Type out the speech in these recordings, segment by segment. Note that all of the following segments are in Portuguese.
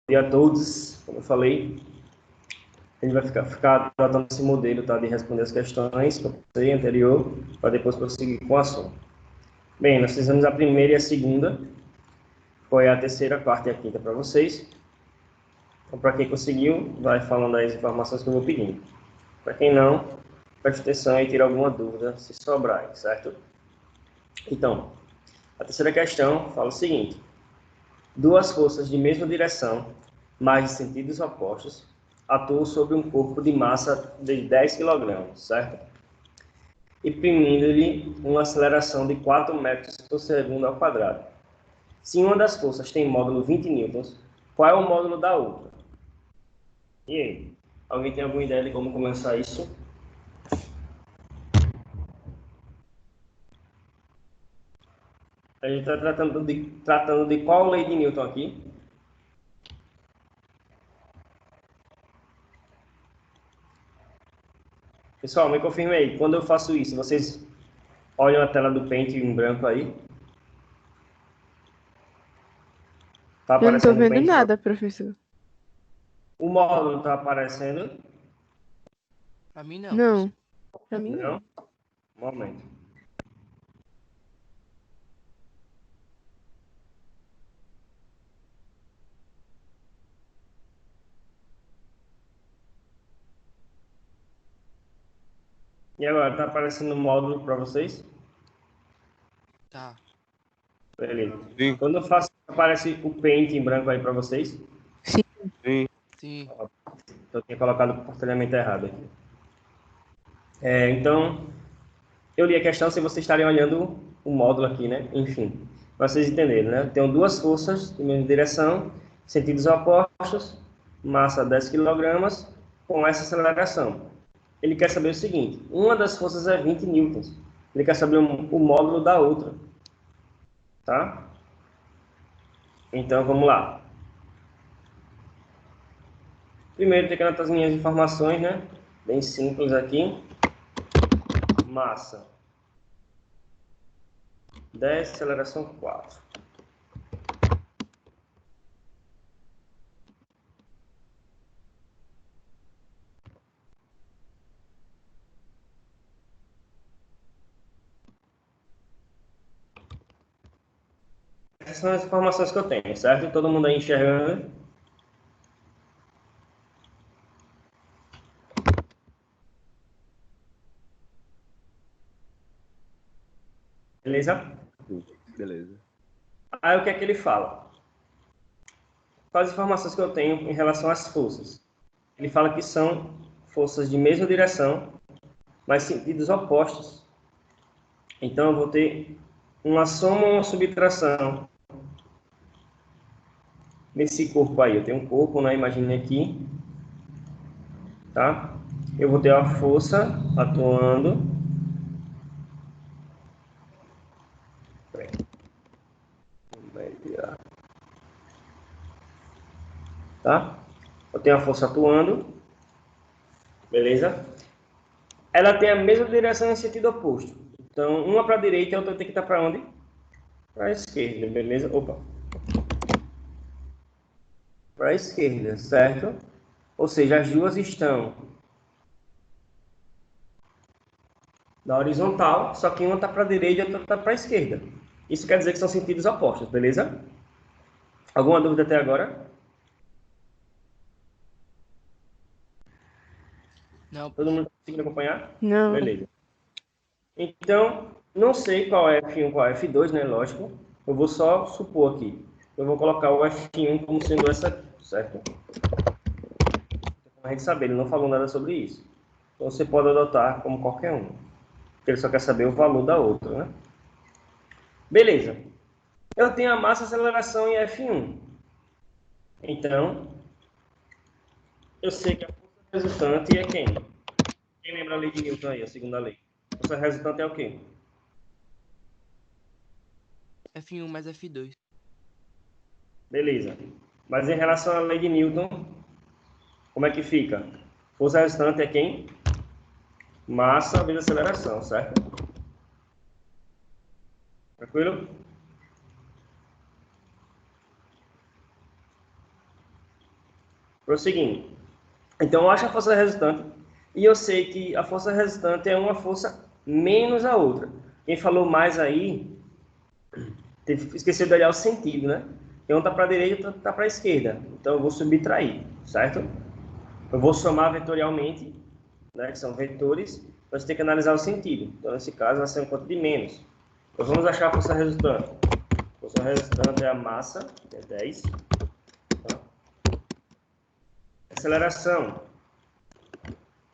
dia a todos. Como eu falei, a gente vai ficar tratando esse modelo, tá, de responder as questões que eu passei anterior, para depois prosseguir com o assunto. Bem, nós fizemos a primeira e a segunda, foi a terceira, a quarta e a quinta para vocês. Então, para quem conseguiu, vai falando aí as informações que eu vou pedindo. Para quem não, preste atenção e tira alguma dúvida, se sobrar, certo? Então, a terceira questão fala o seguinte: duas forças de mesma direção, mas de sentidos opostos, atuam sobre um corpo de massa de 10 kg, certo? Imprimindo-lhe uma aceleração de 4 metros por segundo ao quadrado. Se uma das forças tem módulo 20 newtons, qual é o módulo da outra? E aí? Alguém tem alguma ideia de como começar isso? A gente está tratando de qual lei de Newton aqui? Pessoal, me confirme aí. Quando eu faço isso, vocês olham a tela do Paint em branco aí? Tá Eu não tô aparecendo vendo Paint? nada, professor. O módulo tá aparecendo? Pra mim não, Não, professor. pra mim não. Não? Um momento. E agora, tá aparecendo o módulo para vocês? Tá. Beleza. Sim. Quando eu faço, aparece o Paint em branco aí para vocês? Sim. Sim. Sim. Eu tinha colocado o compartilhamento errado aqui. Então, eu li a questão sem vocês estarem olhando o módulo aqui, né? Enfim, para vocês entenderem, né? Tenho duas forças em mesma direção, sentidos opostos, massa 10 kg, com essa aceleração. Ele quer saber o seguinte: uma das forças é 20 newtons. Ele quer saber o módulo da outra. Tá? Então, vamos lá. Primeiro, tem que anotar as minhas informações, né? Bem simples aqui. Massa 10, aceleração 4. Essas são as informações que eu tenho, certo? Todo mundo aí enxergando? Beleza? Beleza. Aí o que é que ele fala? Quais as informações que eu tenho em relação às forças? Ele fala que são forças de mesma direção, mas sentidos opostos. Então eu vou ter uma soma ou uma subtração nesse corpo aí. Eu tenho um corpo, né? Imagine aqui. Tá? Eu vou ter a força atuando. Tá? Eu tenho a força atuando. Beleza? Ela tem a mesma direção em sentido oposto. Então, uma para a direita e a outra tem que estar para onde? Para a esquerda, beleza? Opa. Para a esquerda, certo? Ou seja, as duas estão na horizontal, só que uma está para a direita e a outra está para a esquerda. Isso quer dizer que são sentidos opostos, beleza? Alguma dúvida até agora? Não, Todo professor. mundo conseguindo acompanhar? Não. Beleza. Então, não sei qual é F1 qual é F2, né? Lógico. Eu vou só supor aqui. Eu vou colocar o F1 como sendo essa aqui, certo? Para a gente saber, ele não falou nada sobre isso. Então, você pode adotar como qualquer um. Porque ele só quer saber o valor da outra, né? Beleza. Eu tenho a massa, aceleração e F1. Então, eu sei que a força resultante é quem? Quem lembra a lei de Newton aí, a segunda lei? A força resultante é o quê? F1 mais F2. Beleza. Mas em relação à lei de Newton, como é que fica? Força resultante é quem? Massa vezes aceleração, certo? Tranquilo? Prosseguindo. Então, eu acho a força resultante e eu sei que a força resultante é uma força menos a outra. Quem falou mais aí, esqueceu de olhar o sentido, né? Então, está para a direita e outra está para a esquerda. Então, eu vou subtrair, certo? Eu vou somar vetorialmente, né, que são vetores, nós temos que analisar o sentido. Então, nesse caso, vai ser um quanto de menos. Então, vamos achar a força resultante. A força resultante é a massa, que é 10. Tá? Aceleração,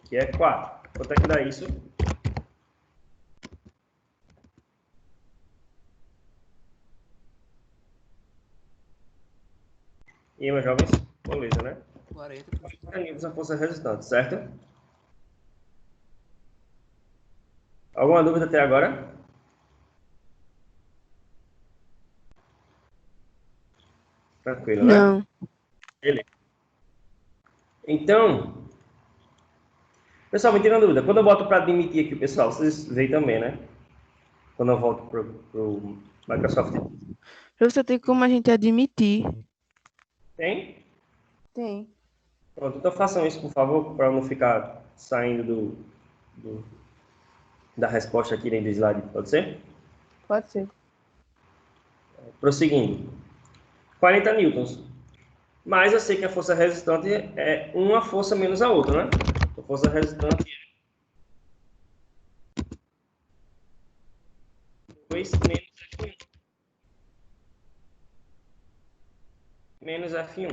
que é 4. Quanto é que dá isso? E aí, meus jovens? Beleza, né? 40, pô. 40 newtons a força resultante, certo? Alguma dúvida até agora? Tranquilo, né? Não. Beleza. Então, pessoal, me tira uma dúvida. Quando eu boto para admitir aqui o pessoal, vocês veem também, né? Quando eu volto pro Microsoft. Professor, tem como a gente admitir? Tem? Tem. Pronto, então façam isso, por favor, para eu não ficar saindo da resposta aqui nem do slide, pode ser? Pode ser. Prosseguindo. 40 newtons. Mas eu sei que a força resultante é uma força menos a outra, né? A força resultante é 2 menos F1. Menos F1.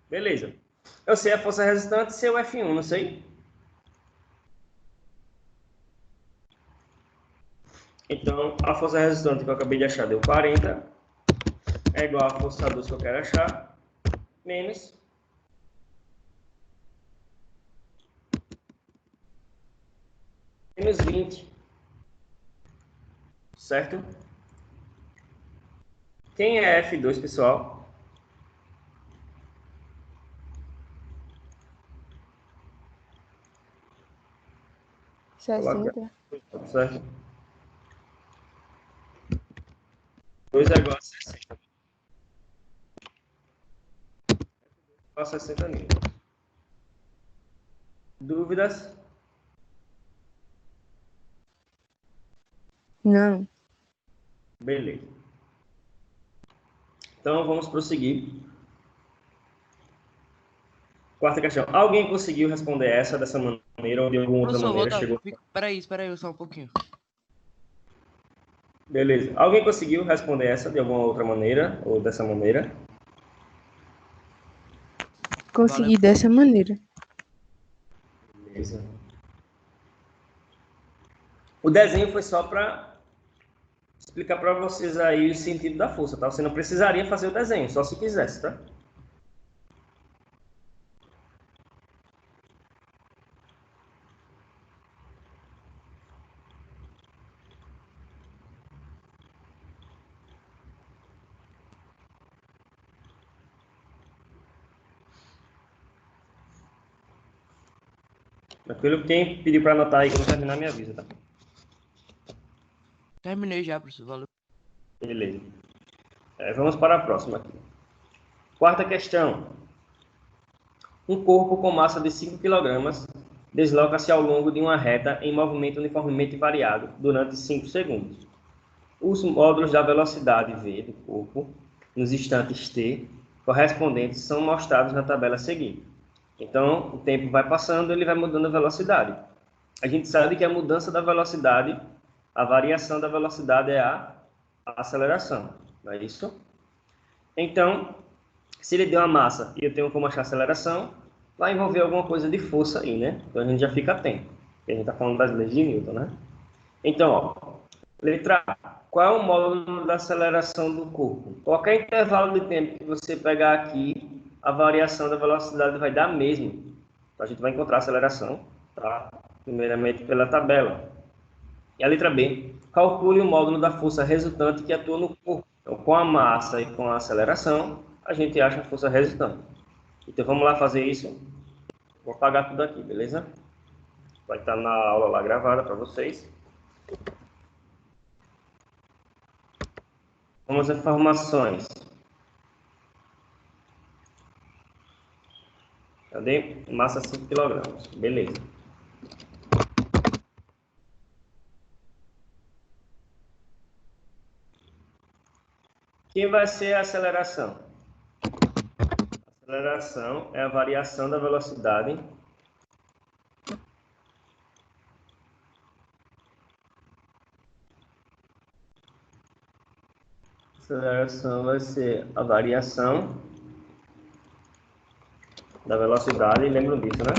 Beleza. Eu sei a força resultante ser o F1, não sei? Então, a força resultante que eu acabei de achar deu 40. É igual a força dos que eu quero achar. Menos menos 20. Certo? Quem é F2, pessoal? Coloca. 60. Certo? 2 é igual a 60. Igual a 60 newtons. Dúvidas? Não. Beleza. Então, vamos prosseguir. Quarta questão. Alguém conseguiu responder essa dessa maneira ou de alguma outra Professor, maneira? volta. Chegou? Espera aí só um pouquinho. Beleza. Alguém conseguiu responder essa de alguma outra maneira ou dessa maneira? Consegui Valeu. dessa maneira. Beleza. O desenho foi só para explicar para vocês aí o sentido da força, tá? Você não precisaria fazer o desenho, só se quisesse, tá? Tranquilo? Quem pediu para anotar aí que eu não terminar, me avisa, tá? Terminei já, professor. Valeu. Beleza. Vamos para a próxima aqui. Quarta questão. Um corpo com massa de 5 kg desloca-se ao longo de uma reta em movimento uniformemente variado durante 5 segundos. Os módulos da velocidade v do corpo, nos instantes t, correspondentes, são mostrados na tabela seguinte. Então, o tempo vai passando, ele vai mudando a velocidade. A gente sabe que a mudança da velocidade, a variação da velocidade é a aceleração, não é isso? Então, se ele deu uma massa e eu tenho como achar a aceleração, vai envolver alguma coisa de força aí, né? Então a gente já fica atento. Porque a gente está falando das leis de Newton, né? Então, ó, letra A. Qual é o módulo da aceleração do corpo? Qualquer intervalo de tempo que você pegar aqui, a variação da velocidade vai dar mesmo. Então, a gente vai encontrar a aceleração, tá? Primeiramente pela tabela. E a letra B. Calcule o módulo da força resultante que atua no corpo. Então, com a massa e com a aceleração, a gente acha a força resultante. Então, vamos lá fazer isso. Vou apagar tudo aqui, beleza? Vai estar na aula lá gravada para vocês. Vamos às informações. Cadê? Massa 5 kg. Beleza. Quem vai ser a aceleração? A aceleração é a variação da velocidade aceleração vai ser a variação da velocidade, lembram disso, né?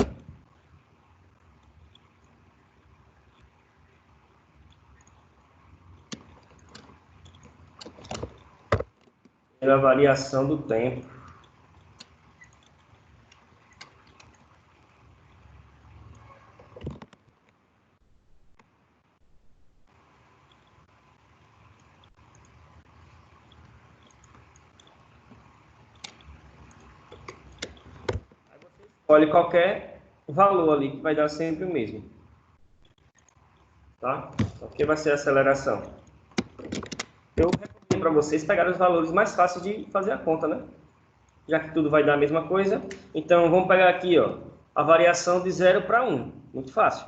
Pela variação do tempo. Escolhe qualquer valor ali, que vai dar sempre o mesmo. Tá? Então, o que vai ser a aceleração? Eu recomendo para vocês pegarem os valores mais fáceis de fazer a conta, né? Já que tudo vai dar a mesma coisa. Então, vamos pegar aqui, ó, a variação de 0 para 1. Muito fácil.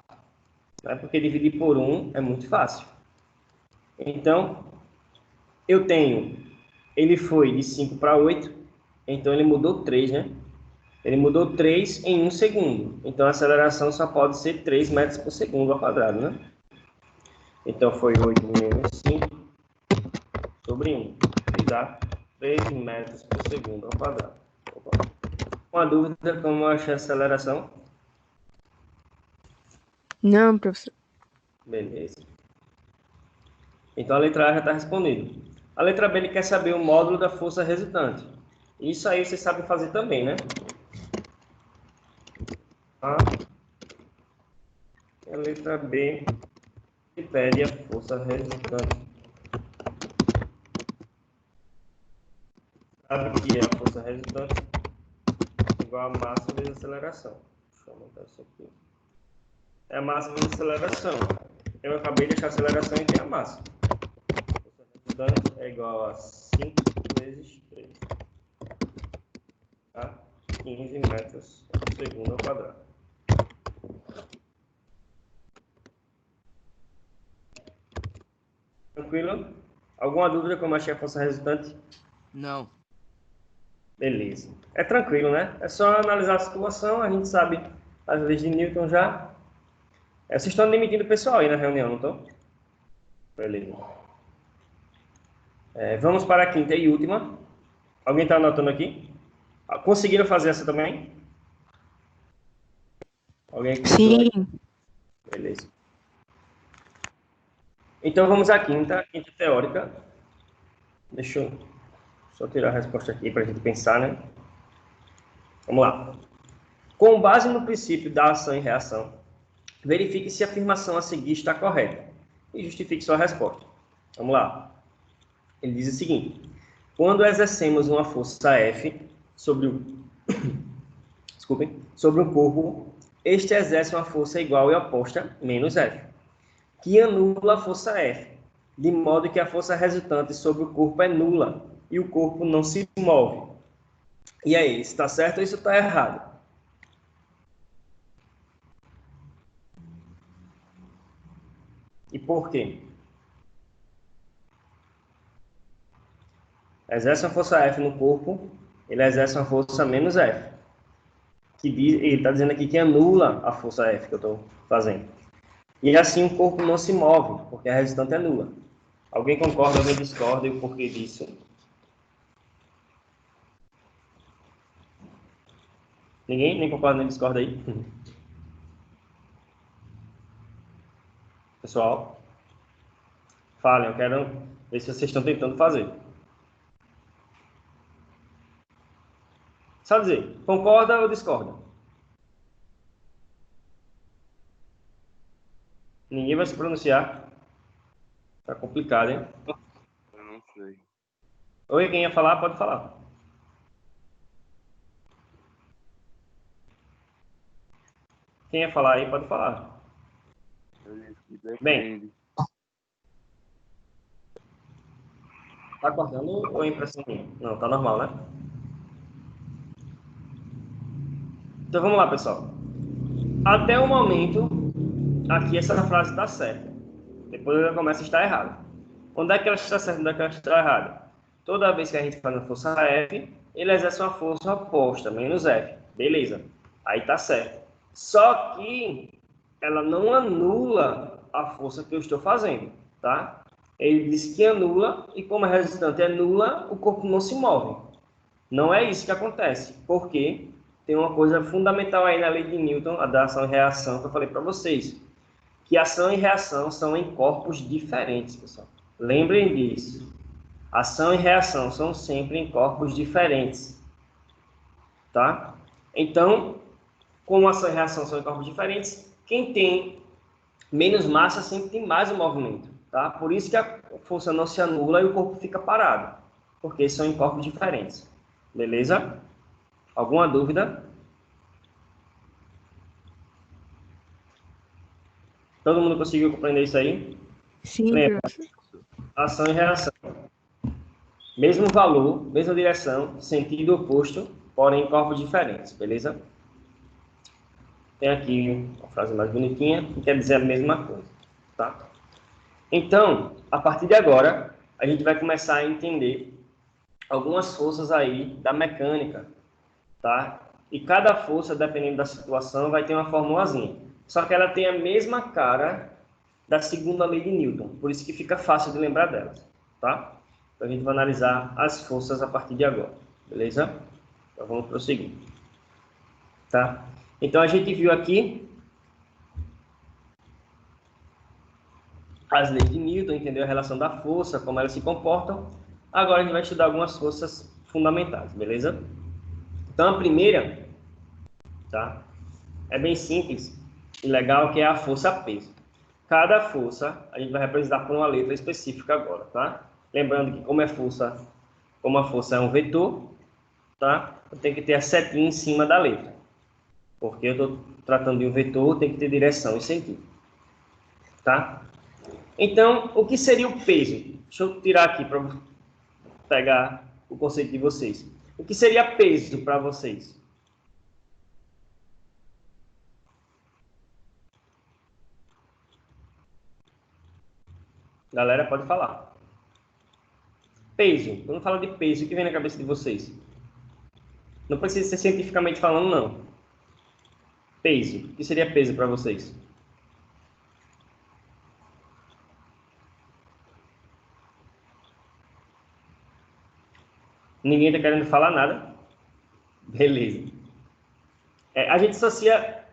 Né? Porque dividir por 1 é muito fácil. Então, eu tenho... Ele foi de 5 para 8. Então, ele mudou 3, né? Ele mudou 3 em 1 segundo. Então, a aceleração só pode ser 3 metros por segundo ao quadrado, né? Então, foi 8 menos 5 sobre 1. Que dá 3 metros por segundo ao quadrado. Opa. Uma dúvida, como eu achei a aceleração? Não, professor. Beleza. Então, a letra A já está respondida. A letra B, ele quer saber o módulo da força resultante. Isso aí você sabe fazer também, né? A letra B, ele pede a força resultante. Sabe que é a força resultante igual a massa vezes a aceleração. Deixa eu anotar isso aqui. É a massa vezes a aceleração. Eu acabei de achar a aceleração e tem a massa. A força resultante é igual a 5 vezes 3. Tá? 15 metros por segundo ao quadrado. Tranquilo? Alguma dúvida como achei a força resultante? Não. Beleza. É tranquilo, né? É só analisar a situação, a gente sabe as leis de Newton já. Vocês estão demitindo o pessoal aí na reunião, não estão? Beleza. Vamos para a quinta e última. Alguém está anotando aqui? Conseguiram fazer essa também? Alguém conseguiu? Sim. Beleza. Então vamos à quinta teórica. Deixa eu só tirar a resposta aqui para a gente pensar, né? Vamos lá. Com base no princípio da ação e reação, verifique se a afirmação a seguir está correta e justifique sua resposta. Vamos lá. Ele diz o seguinte: quando exercemos uma força F sobre sobre um corpo, este exerce uma força igual e oposta, menos F, que anula a força F, de modo que a força resultante sobre o corpo é nula e o corpo não se move. E aí, está certo ou isso está errado? E por quê? Exerce uma força F no corpo, ele exerce uma força menos F. Ele está dizendo aqui que anula a força F que eu estou fazendo. E assim o corpo não se move, porque a resultante é nula. Alguém concorda, alguém discorda e o porquê disso? Ninguém? Nem concorda, nem discorda aí? Pessoal, falem, eu quero ver se vocês estão tentando fazer. Só dizer, concorda ou discorda? Ninguém vai se pronunciar. Tá complicado, hein? Eu não sei. Oi, quem ia falar, pode falar. Quem ia falar aí, pode falar. Eu disse que depende. Bem. Tá cortando ou é impressão minha? Não, tá normal, né? Então vamos lá, pessoal. Até o momento, aqui essa frase está certa. Depois ela começa a estar errada. Onde é que ela está certa? Onde é que ela está errada? Toda vez que a gente faz uma força F, ele exerce uma força oposta, menos F. Beleza. Aí está certo. Só que ela não anula a força que eu estou fazendo, tá? Ele diz que anula, e como a resultante é nula, o corpo não se move. Não é isso que acontece, porque tem uma coisa fundamental aí na lei de Newton, a da ação e reação, que eu falei para vocês, que ação e reação são em corpos diferentes, pessoal. Lembrem disso. Ação e reação são sempre em corpos diferentes, tá? Então, como ação e reação são em corpos diferentes, quem tem menos massa sempre tem mais o movimento, tá? Por isso que a força não se anula e o corpo fica parado, porque são em corpos diferentes. Beleza? Alguma dúvida? Todo mundo conseguiu compreender isso aí? Sim, Lembra? professor. Ação e reação. Mesmo valor, mesma direção, sentido oposto, porém em corpos diferentes, beleza? Tem aqui uma frase mais bonitinha que quer dizer a mesma coisa, tá? Então, a partir de agora, a gente vai começar a entender algumas forças aí da mecânica, tá? E cada força, dependendo da situação, vai ter uma formulazinha. Só que ela tem a mesma cara da segunda lei de Newton, por isso que fica fácil de lembrar delas, tá? Então a gente vai analisar as forças a partir de agora, beleza? Então vamos prosseguir, tá? Então a gente viu aqui as leis de Newton, entendeu a relação da força, como elas se comportam. Agora a gente vai estudar algumas forças fundamentais, beleza? Então a primeira, tá? É bem simples e legal, que é a força-peso. Cada força a gente vai representar por uma letra específica agora, tá? Lembrando que como a força é um vetor, tá? Eu tenho que ter a setinha em cima da letra. Porque eu estou tratando de um vetor, tem que ter direção e sentido, tá? Então, o que seria o peso? Deixa eu tirar aqui para pegar o conceito de vocês. O que seria peso para vocês? Galera, pode falar. Peso. Quando fala de peso, o que vem na cabeça de vocês? Não precisa ser cientificamente falando, não. Peso. O que seria peso para vocês? Ninguém está querendo falar nada? Beleza. A gente associa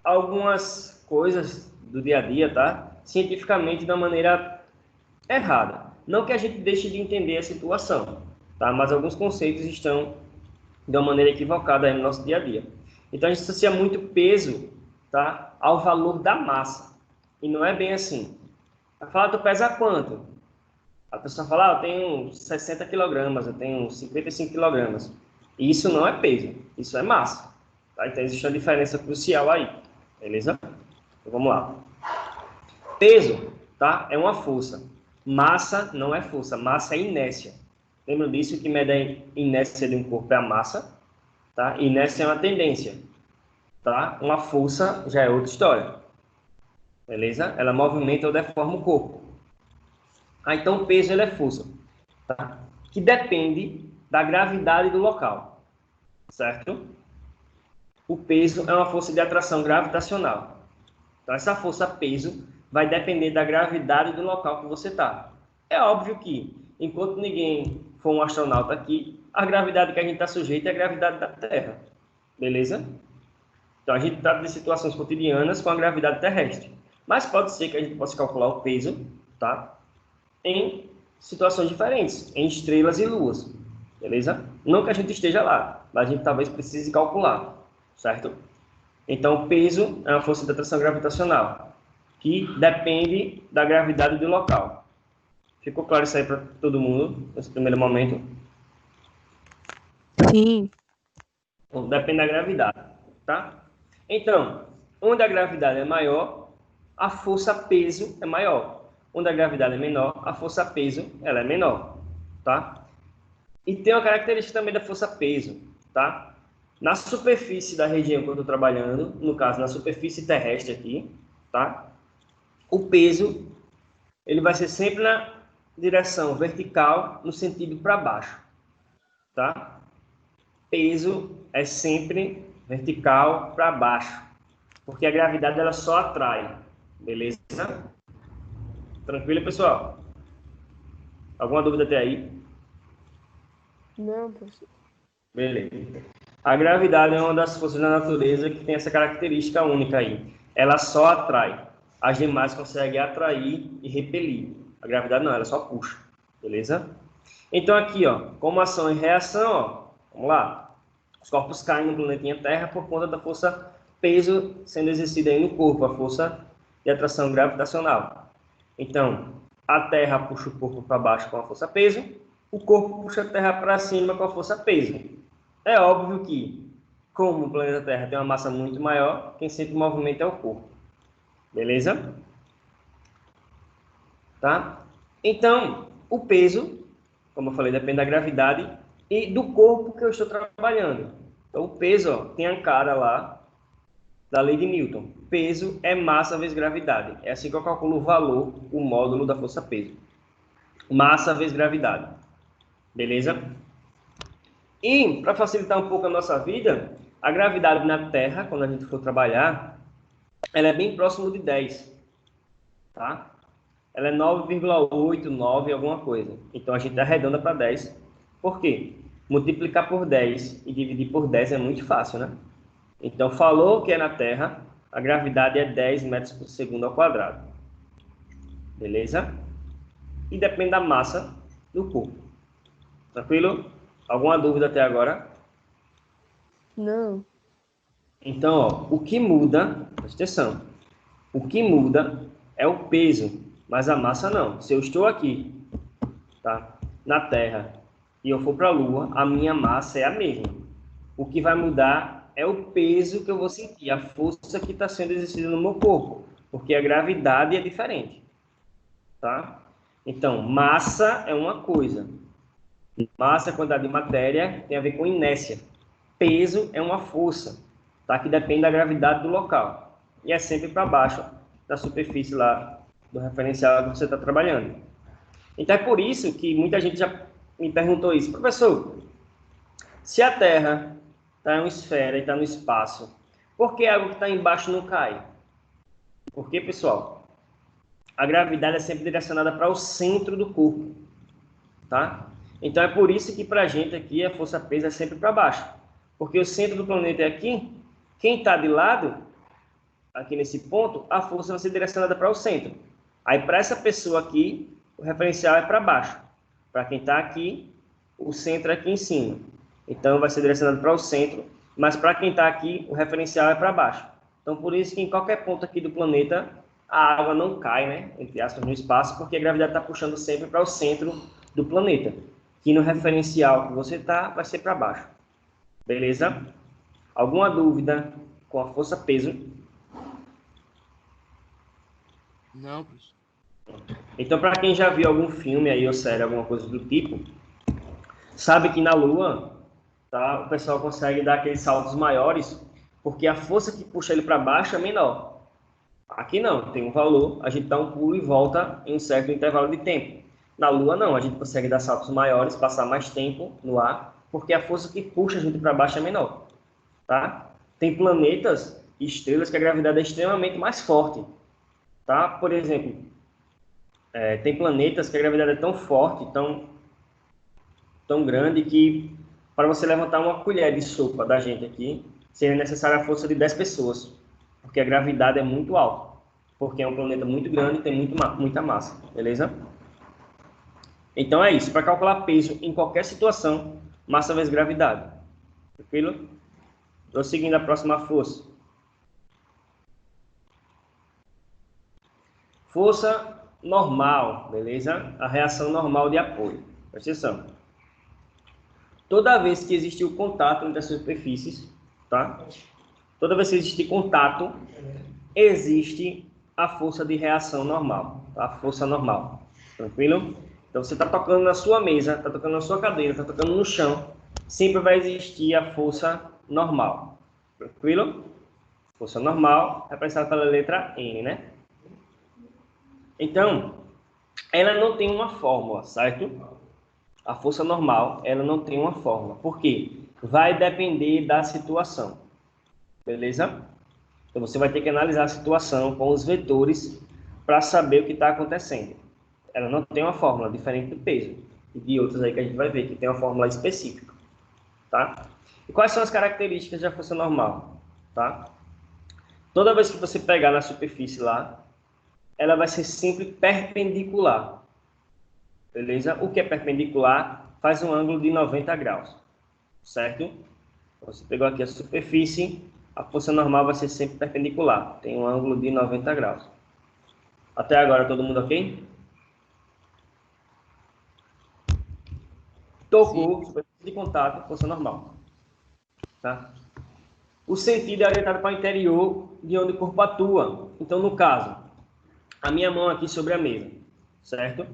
algumas coisas do dia a dia, tá? Cientificamente de uma maneira errada. Não que a gente deixe de entender a situação, tá? Mas alguns conceitos estão de uma maneira equivocada aí no nosso dia a dia. Então a gente associa muito peso, tá, ao valor da massa. E não é bem assim. Vai falar, tu pesa quanto? A pessoa fala, eu tenho 60 quilogramas, eu tenho 55 quilogramas. E isso não é peso, isso é massa. Tá? Então existe uma diferença crucial aí, beleza? Então vamos lá. Peso, tá, é uma força. Massa não é força, massa é inércia. Lembra disso? Que mede a inércia de um corpo é a massa, tá? Inércia é uma tendência, tá? Uma força já é outra história, beleza? Ela movimenta ou deforma o corpo. Então o peso ele é força, tá? Que depende da gravidade do local, certo? O peso é uma força de atração gravitacional. Então essa força peso vai depender da gravidade do local que você está. É óbvio que enquanto ninguém for um astronauta aqui, a gravidade que a gente está sujeito é a gravidade da Terra, beleza? Então a gente trata de situações cotidianas com a gravidade terrestre, mas pode ser que a gente possa calcular o peso, tá? Em situações diferentes, em estrelas e luas, beleza? Não que a gente esteja lá, mas a gente talvez precise calcular, certo? Então, o peso é uma força de atração gravitacional, que depende da gravidade do local. Ficou claro isso aí para todo mundo, nesse primeiro momento? Sim. Bom, depende da gravidade, tá? Então, onde a gravidade é maior, a força-peso é maior. Onde a gravidade é menor, a força-peso ela é menor, tá? E tem uma característica também da força-peso, tá? Na superfície da região que eu estou trabalhando, no caso, na superfície terrestre aqui, tá? O peso, ele vai ser sempre na direção vertical, no sentido para baixo, tá? Peso é sempre vertical para baixo, porque a gravidade ela só atrai, beleza? Tranquilo, pessoal? Alguma dúvida até aí? Não, professor. Beleza. A gravidade é uma das forças da natureza que tem essa característica única aí. Ela só atrai. As demais conseguem atrair e repelir. A gravidade não, ela só puxa. Beleza? Então aqui, ó, como ação e reação, ó, vamos lá. Os corpos caem no planetinha Terra por conta da força peso sendo exercida aí no corpo, a força de atração gravitacional. Então, a Terra puxa o corpo para baixo com a força peso, o corpo puxa a Terra para cima com a força peso. É óbvio que, como o planeta Terra tem uma massa muito maior, quem sente o movimento é o corpo. Beleza? Tá? Então, o peso, como eu falei, depende da gravidade e do corpo que eu estou trabalhando. Então, o peso, ó, tem a cara lá da lei de Newton. Peso é massa vezes gravidade. É assim que eu calculo o valor, o módulo da força peso. Massa vezes gravidade. Beleza? E, para facilitar um pouco a nossa vida, a gravidade na Terra, quando a gente for trabalhar, ela é bem próximo de 10. Tá? Ela é 9,89 alguma coisa. Então, a gente arredonda para 10. Por quê? Multiplicar por 10 e dividir por 10 é muito fácil, né? Então, falou que é na Terra, a gravidade é 10 metros por segundo ao quadrado. Beleza? E depende da massa do corpo. Tranquilo? Alguma dúvida até agora? Não. Então, ó, o que muda, presta atenção, o que muda é o peso, mas a massa não. Se eu estou aqui, tá, na Terra, e eu for para a Lua, a minha massa é a mesma. O que vai mudar é o peso que eu vou sentir, a força que está sendo exercida no meu corpo, porque a gravidade é diferente, tá? Então, massa é uma coisa. Massa, quantidade de matéria, tem a ver com inércia. Peso é uma força, tá? Que depende da gravidade do local. E é sempre para baixo da superfície lá do referencial que você está trabalhando. Então, é por isso que muita gente já me perguntou isso. Professor, se a Terra está em uma esfera e está no espaço, por que algo que está embaixo não cai? Porque, pessoal, a gravidade é sempre direcionada para o centro do corpo, tá? Então, é por isso que para a gente aqui a força peso é sempre para baixo. Porque o centro do planeta é aqui, quem está de lado, aqui nesse ponto, a força vai ser direcionada para o centro. Aí, para essa pessoa aqui, o referencial é para baixo. Para quem está aqui, o centro é aqui em cima. Então, vai ser direcionado para o centro, mas para quem está aqui, o referencial é para baixo. Então, por isso que em qualquer ponto aqui do planeta, a água não cai, né, entre aspas, no espaço, porque a gravidade está puxando sempre para o centro do planeta. Que no referencial que você está, vai ser para baixo. Beleza? Alguma dúvida com a força peso? Não, professor. Então, para quem já viu algum filme aí ou série, alguma coisa do tipo, sabe que na Lua, tá, o pessoal consegue dar aqueles saltos maiores, porque a força que puxa ele para baixo é menor. Aqui não, tem um valor, a gente dá um pulo e volta em um certo intervalo de tempo. Na Lua não, a gente consegue dar saltos maiores, passar mais tempo no ar, porque a força que puxa a gente para baixo é menor. Tá? Tem planetas e estrelas que a gravidade é extremamente mais forte. Tá? Por exemplo, tem planetas que a gravidade é tão forte, tão grande, que para você levantar uma colher de sopa da gente aqui, seria necessária a força de 10 pessoas, porque a gravidade é muito alta, porque é um planeta muito grande e tem muita massa, beleza? Então é isso, para calcular peso em qualquer situação, massa vezes gravidade. Tranquilo? Estou seguindo a próxima força. Força normal, beleza? A reação normal de apoio. Presta atenção. Toda vez que existe o contato entre as superfícies, tá? Toda vez que existe contato, existe a força de reação normal, tá? A força normal. Tranquilo? Então, você está tocando na sua mesa, está tocando na sua cadeira, está tocando no chão, sempre vai existir a força normal. Tranquilo? Força normal representada pela letra N, né? Então, ela não tem uma fórmula, certo? A força normal, ela não tem uma fórmula. Por quê? Vai depender da situação. Beleza? Então, você vai ter que analisar a situação com os vetores para saber o que está acontecendo. Ela não tem uma fórmula diferente do peso. E de outras aí que a gente vai ver, que tem uma fórmula específica. Tá? E quais são as características da força normal? Tá? Toda vez que você pegar na superfície lá, ela vai ser sempre perpendicular. Beleza? O que é perpendicular faz um ângulo de 90 graus. Certo? Você pegou aqui a superfície, a força normal vai ser sempre perpendicular. Tem um ângulo de 90 graus. Até agora, todo mundo ok? Tocou, superfície de contato, força normal. Tá? O sentido é orientado para o interior de onde o corpo atua. Então, no caso, a minha mão aqui sobre a mesa, certo?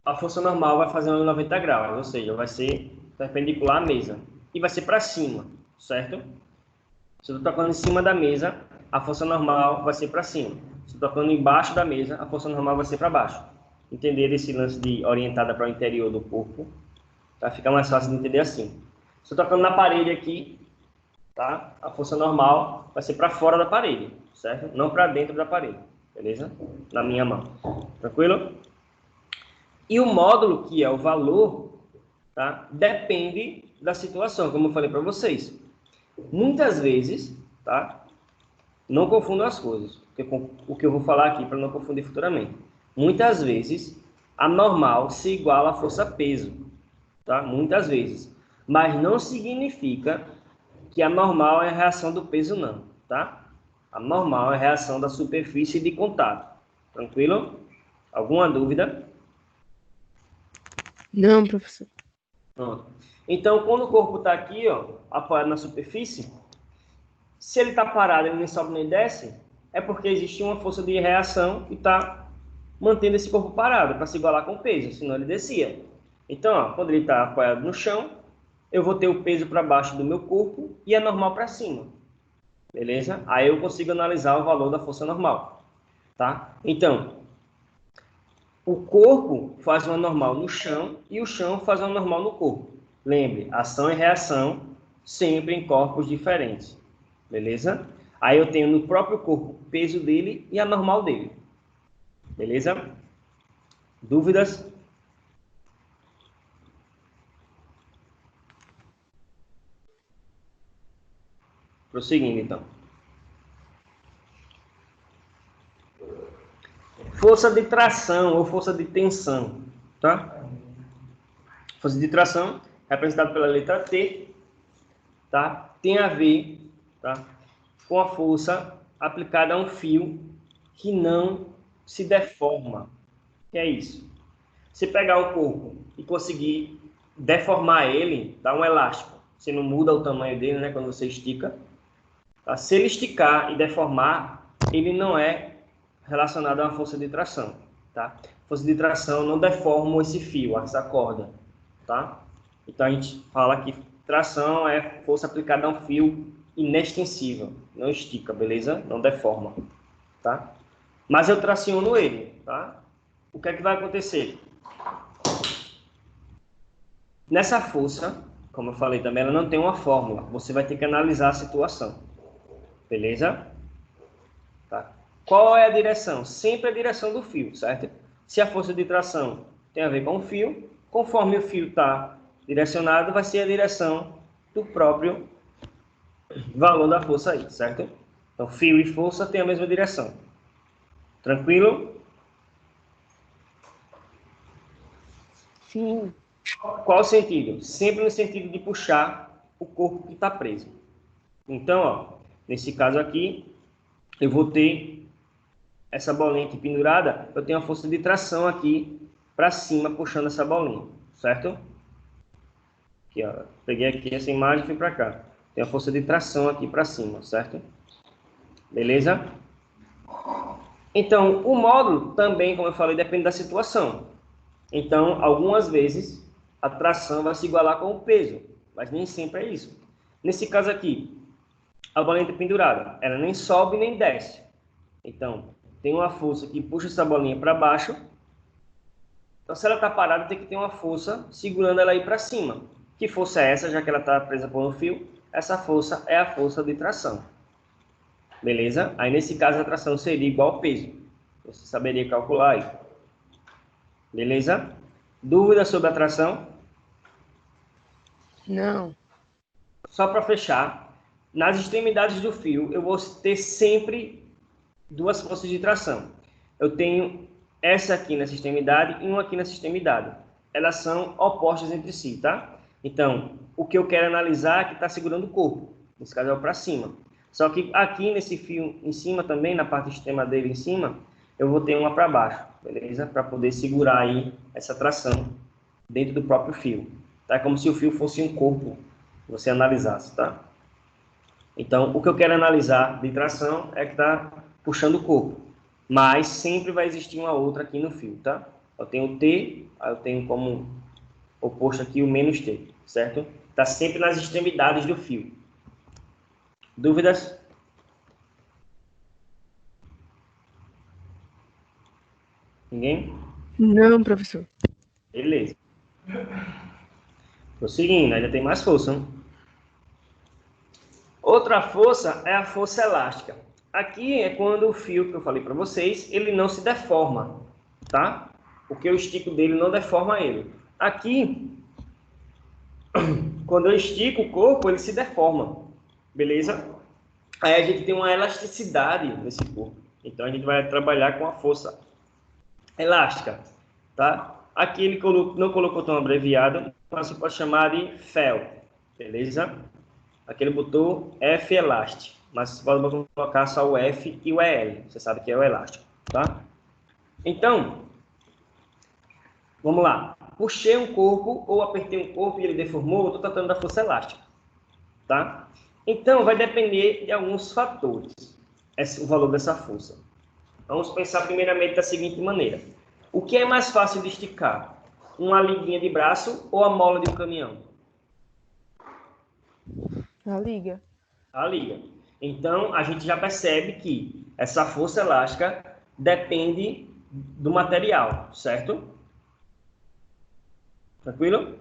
A força normal vai fazer um 90 graus, ou seja, vai ser perpendicular à mesa. E vai ser para cima, certo? Se eu estou tocando em cima da mesa, a força normal vai ser para cima. Se eu estou tocando embaixo da mesa, a força normal vai ser para baixo. Entender esse lance de orientada para o interior do corpo, tá? Fica mais fácil de entender assim. Se eu estou tocando na parede aqui, tá? A força normal vai ser para fora da parede, certo? Não para dentro da parede, beleza? Na minha mão. Tranquilo? E o módulo, que é o valor, tá? Depende da situação, como eu falei para vocês. Muitas vezes, tá? Não confundam as coisas, o que eu vou falar aqui para não confundir futuramente. Muitas vezes, a normal se iguala à força-peso, tá? Muitas vezes. Mas não significa que a normal é a reação do peso, não, tá? A normal é a reação da superfície de contato. Tranquilo? Alguma dúvida? Não, professor. Pronto. Então, quando o corpo está aqui, ó, apoiado na superfície, se ele está parado, ele nem sobe nem desce, é porque existe uma força de reação que está mantendo esse corpo parado para se igualar com o peso, senão ele descia. Então, ó, quando ele está apoiado no chão, eu vou ter o peso para baixo do meu corpo e a normal para cima. Beleza? Aí eu consigo analisar o valor da força normal. Tá? Então, o corpo faz uma normal no chão e o chão faz uma normal no corpo. Lembre, ação e reação sempre em corpos diferentes. Beleza? Aí eu tenho no próprio corpo o peso dele e a normal dele. Beleza? Dúvidas? Prosseguindo, então. Força de tração ou força de tensão, tá? Força de tração, representada pela letra T, tá? Tem a ver, tá? Com a força aplicada a um fio que não se deforma. O que é isso? Se pegar o corpo e conseguir deformar ele, dá um elástico. Você não muda o tamanho dele, né? Quando você estica. Tá? Se ele esticar e deformar, ele não é relacionado a uma força de tração, tá? Força de tração não deforma esse fio, essa corda, tá? Então a gente fala que tração é força aplicada a um fio inextensível, não estica, beleza? Não deforma, tá? Mas eu traciono ele, tá? O que é que vai acontecer? Nessa força, como eu falei também, ela não tem uma fórmula, você vai ter que analisar a situação, beleza? Tá? Qual é a direção? Sempre a direção do fio, certo? Se a força de tração tem a ver com o fio, conforme o fio está direcionado, vai ser a direção do próprio valor da força aí, certo? Então, fio e força têm a mesma direção. Tranquilo? Sim. Qual o sentido? Sempre no sentido de puxar o corpo que está preso. Então, ó, nesse caso aqui, eu vou ter essa bolinha aqui pendurada, eu tenho a força de tração aqui para cima, puxando essa bolinha, certo? Aqui, ó, peguei aqui essa imagem e fui para cá. Tem a força de tração aqui para cima, certo? Beleza? Então, o módulo também, como eu falei, depende da situação. Então, algumas vezes, a tração vai se igualar com o peso, mas nem sempre é isso. Nesse caso aqui, a bolinha está pendurada, ela nem sobe nem desce. Então, tem uma força que puxa essa bolinha para baixo. Então, se ela está parada, tem que ter uma força segurando ela aí para cima. Que força é essa, já que ela está presa por um fio? Essa força é a força de tração. Beleza? Aí, nesse caso, a tração seria igual ao peso. Você saberia calcular aí. Beleza? Dúvida sobre a tração? Não. Só para fechar, nas extremidades do fio, eu vou ter sempre duas forças de tração. Eu tenho essa aqui nessa extremidade e uma aqui nessa extremidade. Elas são opostas entre si, tá? Então, o que eu quero analisar é que está segurando o corpo. Nesse caso é o para cima. Só que aqui nesse fio em cima também, na parte extrema dele em cima, eu vou ter uma para baixo, beleza? Para poder segurar aí essa tração dentro do próprio fio. Tá? É como se o fio fosse um corpo, você analisasse, tá? Então, o que eu quero analisar de tração é que está puxando o corpo. Mas sempre vai existir uma outra aqui no fio, tá? Eu tenho o T, aí eu tenho como oposto aqui o menos T, certo? Está sempre nas extremidades do fio. Dúvidas? Ninguém? Não, professor. Beleza. Prosseguindo, ainda tem mais força, hein? Outra força é a força elástica. Aqui é quando o fio que eu falei para vocês, ele não se deforma, tá? Porque eu estico dele não deforma ele. Aqui, quando eu estico o corpo, ele se deforma, beleza? Aí a gente tem uma elasticidade nesse corpo. Então a gente vai trabalhar com a força elástica, tá? Aqui ele não colocou tão abreviado, mas você pode chamar de FEL, beleza? Aqui ele botou F elástico, mas você pode colocar só o F e o EL, você sabe que é o elástico, tá? Então, vamos lá. Puxei um corpo ou apertei um corpo e ele deformou, eu estou tratando da força elástica, tá? Então, vai depender de alguns fatores, o valor dessa força. Vamos pensar primeiramente da seguinte maneira. O que é mais fácil de esticar? Uma liguinha de braço ou a mola de um caminhão? A liga. A liga. Então, a gente já percebe que essa força elástica depende do material, certo? Tranquilo?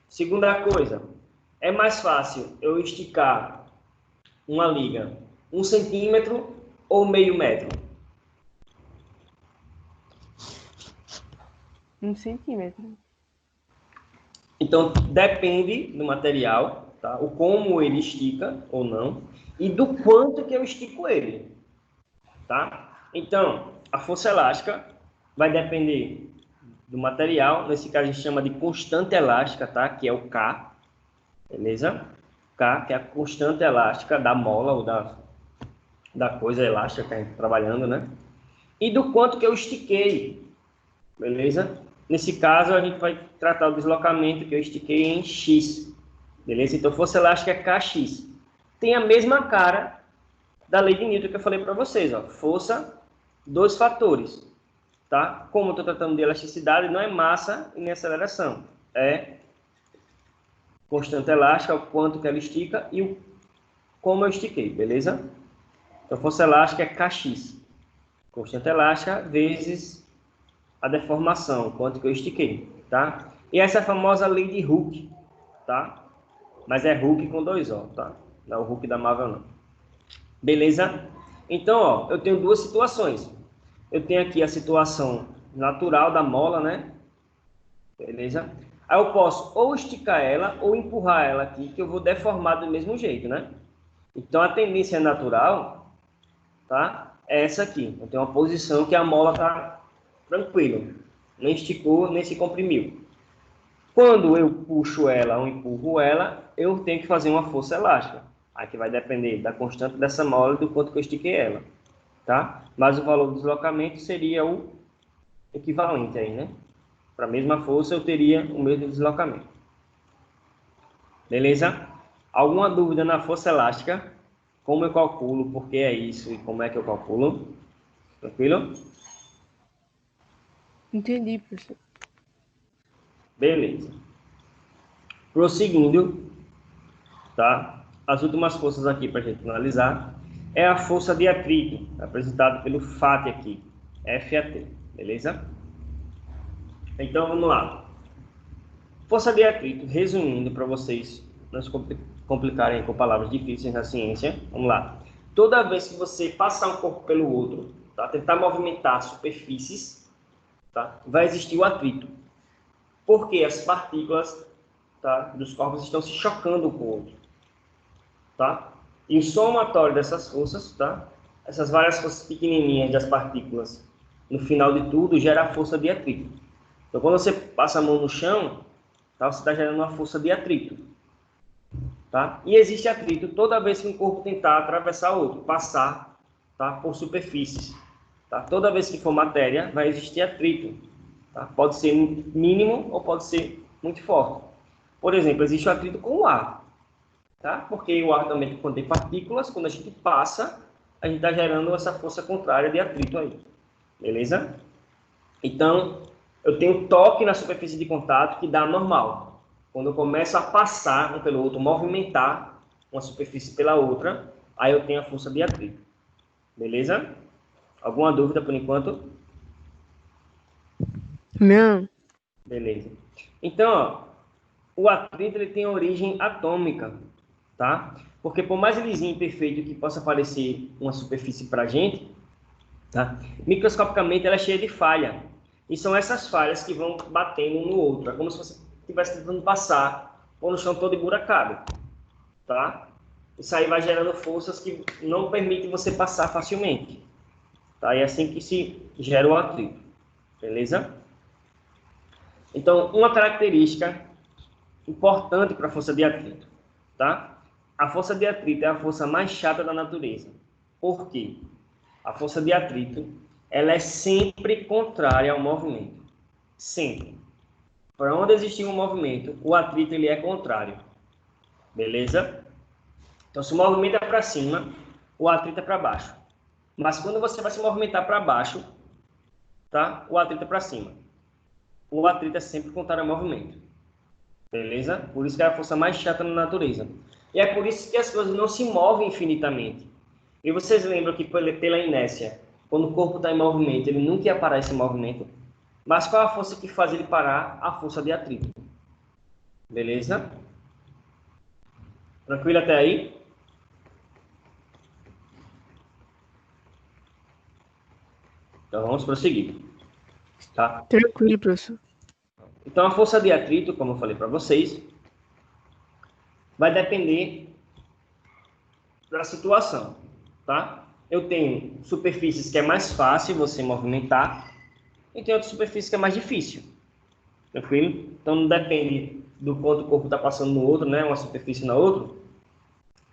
Segunda coisa, é mais fácil eu esticar uma liga 1 centímetro ou meio metro? 1 centímetro. Então, depende do material, tá? O como ele estica ou não, e do quanto que eu estico ele, tá? Então, a força elástica vai depender do material, nesse caso a gente chama de constante elástica, tá? Que é o K, beleza? K, que é a constante elástica da mola ou da coisa elástica que a gente está trabalhando, né? E do quanto que eu estiquei, beleza? Nesse caso, a gente vai tratar o deslocamento que eu estiquei em X, beleza? Então, força elástica é Kx. Tem a mesma cara da lei de Newton que eu falei para vocês, ó. Força, dois fatores, tá? Como eu estou tratando de elasticidade, não é massa e nem aceleração. É constante elástica, o quanto que ela estica e como eu estiquei, beleza? Então, força elástica é Kx. Constante elástica vezes a deformação, quanto que eu estiquei, tá? E essa é a famosa lei de Hooke, tá? Mas é Hooke com 2 O, tá? Não é o Hooke da Marvel, não. Beleza? Então, ó, eu tenho duas situações. Eu tenho aqui a situação natural da mola, né? Beleza? Aí eu posso ou esticar ela ou empurrar ela aqui, que eu vou deformar do mesmo jeito, né? Então, a tendência natural, tá? É essa aqui. Eu tenho uma posição que a mola tá tranquilo. Nem esticou, nem se comprimiu. Quando eu puxo ela ou empurro ela, eu tenho que fazer uma força elástica. Aí que vai depender da constante dessa mola e do quanto que eu estiquei ela, tá? Mas o valor do deslocamento seria o equivalente aí, né? Para a mesma força, eu teria o mesmo deslocamento. Beleza? Alguma dúvida na força elástica? Como eu calculo, por que é isso e como é que eu calculo? Tranquilo? Entendi, professor. Beleza. Prosseguindo, tá? As últimas forças aqui para a gente analisar é a força de atrito, apresentada pelo FAT aqui, FAT, beleza? Então, vamos lá. Força de atrito, resumindo para vocês não se complicarem com palavras difíceis na ciência, vamos lá. Toda vez que você passar um corpo pelo outro, tá? Tentar movimentar superfícies, tá? Vai existir o atrito. Porque as partículas, tá, dos corpos estão se chocando um com o outro. Tá? E o somatório dessas forças, tá? Essas várias forças pequenininhas das partículas, no final de tudo, gera a força de atrito. Então, quando você passa a mão no chão, tá, você está gerando uma força de atrito. Tá? E existe atrito toda vez que um corpo tentar atravessar outro, passar, tá, por superfícies. Tá? Toda vez que for matéria, vai existir atrito. Tá? Pode ser mínimo ou pode ser muito forte. Por exemplo, existe o atrito com o ar. Tá? Porque o ar também contém partículas, quando a gente passa, a gente está gerando essa força contrária de atrito aí. Beleza? Então, eu tenho toque na superfície de contato que dá normal. Quando eu começo a passar um pelo outro, movimentar uma superfície pela outra, aí eu tenho a força de atrito. Beleza? Alguma dúvida por enquanto? Não. Beleza. Então, ó, o atrito ele tem origem atômica, tá? Porque por mais lisinho e perfeito que possa parecer uma superfície para a gente, tá? Microscopicamente ela é cheia de falha. E são essas falhas que vão batendo um no outro. É como se você estivesse tentando passar por um chão todo emburacado, tá? Isso aí vai gerando forças que não permitem você passar facilmente. Tá? E é assim que se gera o atrito. Beleza? Então, uma característica importante para a força de atrito, tá? A força de atrito é a força mais chata da natureza. Por quê? A força de atrito, ela é sempre contrária ao movimento. Sempre. Para onde existir um movimento, o atrito ele é contrário. Beleza? Então, se o movimento é para cima, o atrito é para baixo. Mas quando você vai se movimentar para baixo, tá? O atrito é para cima. O atrito é sempre contrário ao movimento. Beleza? Por isso que é a força mais chata na natureza. E é por isso que as coisas não se movem infinitamente. E vocês lembram que pela inércia, quando o corpo está em movimento, ele nunca ia parar esse movimento. Mas qual a força que faz ele parar? A força de atrito. Beleza? Tranquilo até aí? Então vamos prosseguir. Tá? Tranquilo, professor. Então a força de atrito, como eu falei para vocês, vai depender da situação. Tá? Eu tenho superfícies que é mais fácil você movimentar e tem outras superfícies que é mais difícil. Tranquilo? Então não depende do quanto o corpo está passando no outro, né? Uma superfície na outra.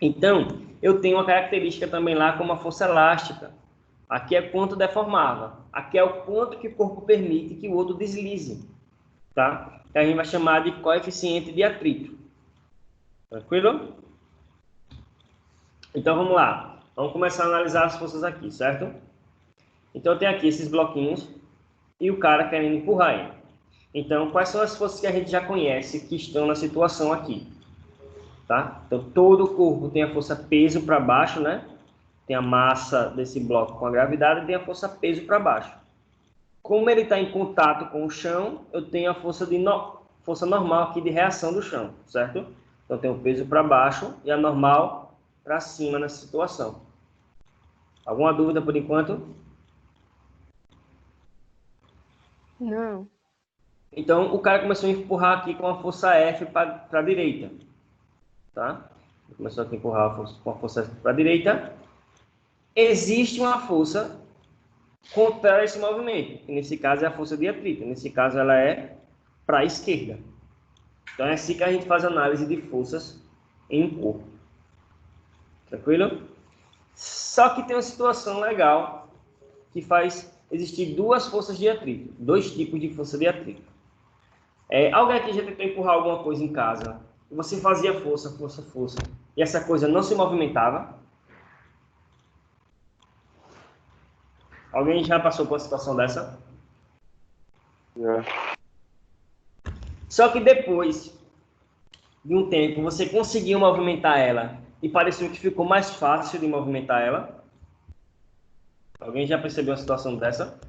Então, eu tenho uma característica também lá como a força elástica. Aqui é quanto deformável. Aqui é o quanto que o corpo permite que o outro deslize. Tá? A gente vai chamar de coeficiente de atrito. Tranquilo? Então vamos lá. Vamos começar a analisar as forças aqui, certo? Então eu tenho aqui esses bloquinhos e o cara querendo empurrar ele. Então, quais são as forças que a gente já conhece que estão na situação aqui? Tá? Então, todo o corpo tem a força peso para baixo, né? Tem a massa desse bloco com a gravidade e tem a força peso para baixo. Como ele está em contato com o chão, eu tenho a força normal aqui de reação do chão, certo? Então, eu tenho o peso para baixo e a normal para cima nessa situação. Alguma dúvida por enquanto? Não. Então, o cara começou a empurrar aqui com a força F para a direita. Tá? Começou aqui a empurrar com a força F para a direita. Existe uma força contrária a esse movimento, que nesse caso é a força de atrito. Nesse caso, ela é para a esquerda. Então, é assim que a gente faz análise de forças em um corpo. Tranquilo? Só que tem uma situação legal que faz existir duas forças de atrito. Dois tipos de força de atrito. Alguém aqui já tentou empurrar alguma coisa em casa. Você fazia força, força, força. E essa coisa não se movimentava. Alguém já passou por uma situação dessa? É. Só que depois de um tempo, você conseguiu movimentar ela e pareceu que ficou mais fácil de movimentar ela? Alguém já percebeu uma situação dessa?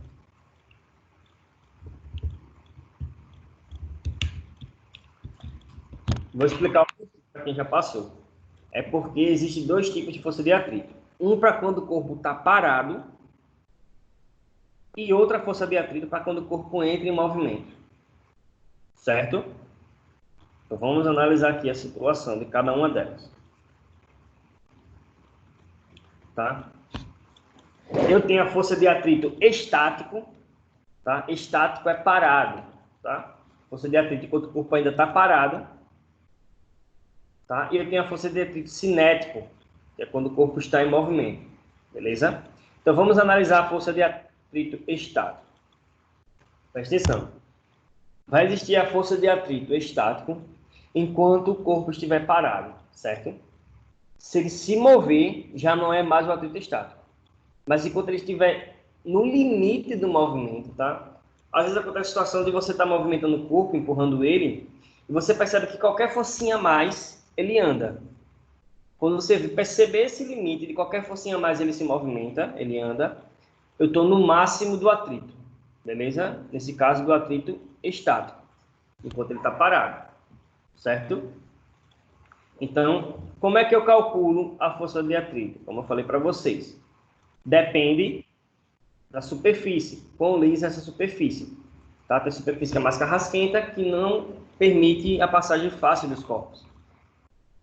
Vou explicar para quem já passou. É porque existem dois tipos de força de atrito. Um para quando o corpo está parado e outra força de atrito para quando o corpo entra em movimento. Certo? Então vamos analisar aqui a situação de cada uma delas. Tá? Eu tenho a força de atrito estático. Tá? Estático é parado. Tá? Força de atrito enquanto o corpo ainda está parado. Tá? E eu tenho a força de atrito cinético, que é quando o corpo está em movimento. Beleza? Então vamos analisar a força de atrito estático. Presta atenção. Vai existir a força de atrito estático enquanto o corpo estiver parado, certo? Se ele se mover, já não é mais o atrito estático. Mas enquanto ele estiver no limite do movimento, tá? Às vezes acontece a situação de você estar movimentando o corpo, empurrando ele, e você percebe que qualquer forcinha a mais, ele anda. Quando você perceber esse limite de qualquer forcinha a mais, ele se movimenta, ele anda, eu estou no máximo do atrito, beleza? Nesse caso, do atrito estático, enquanto ele está parado, certo? Então, como é que eu calculo a força de atrito? Como eu falei para vocês, depende da superfície, quão lisa essa superfície. Tá? Tem superfície que é mais carrasquenta, que não permite a passagem fácil dos corpos.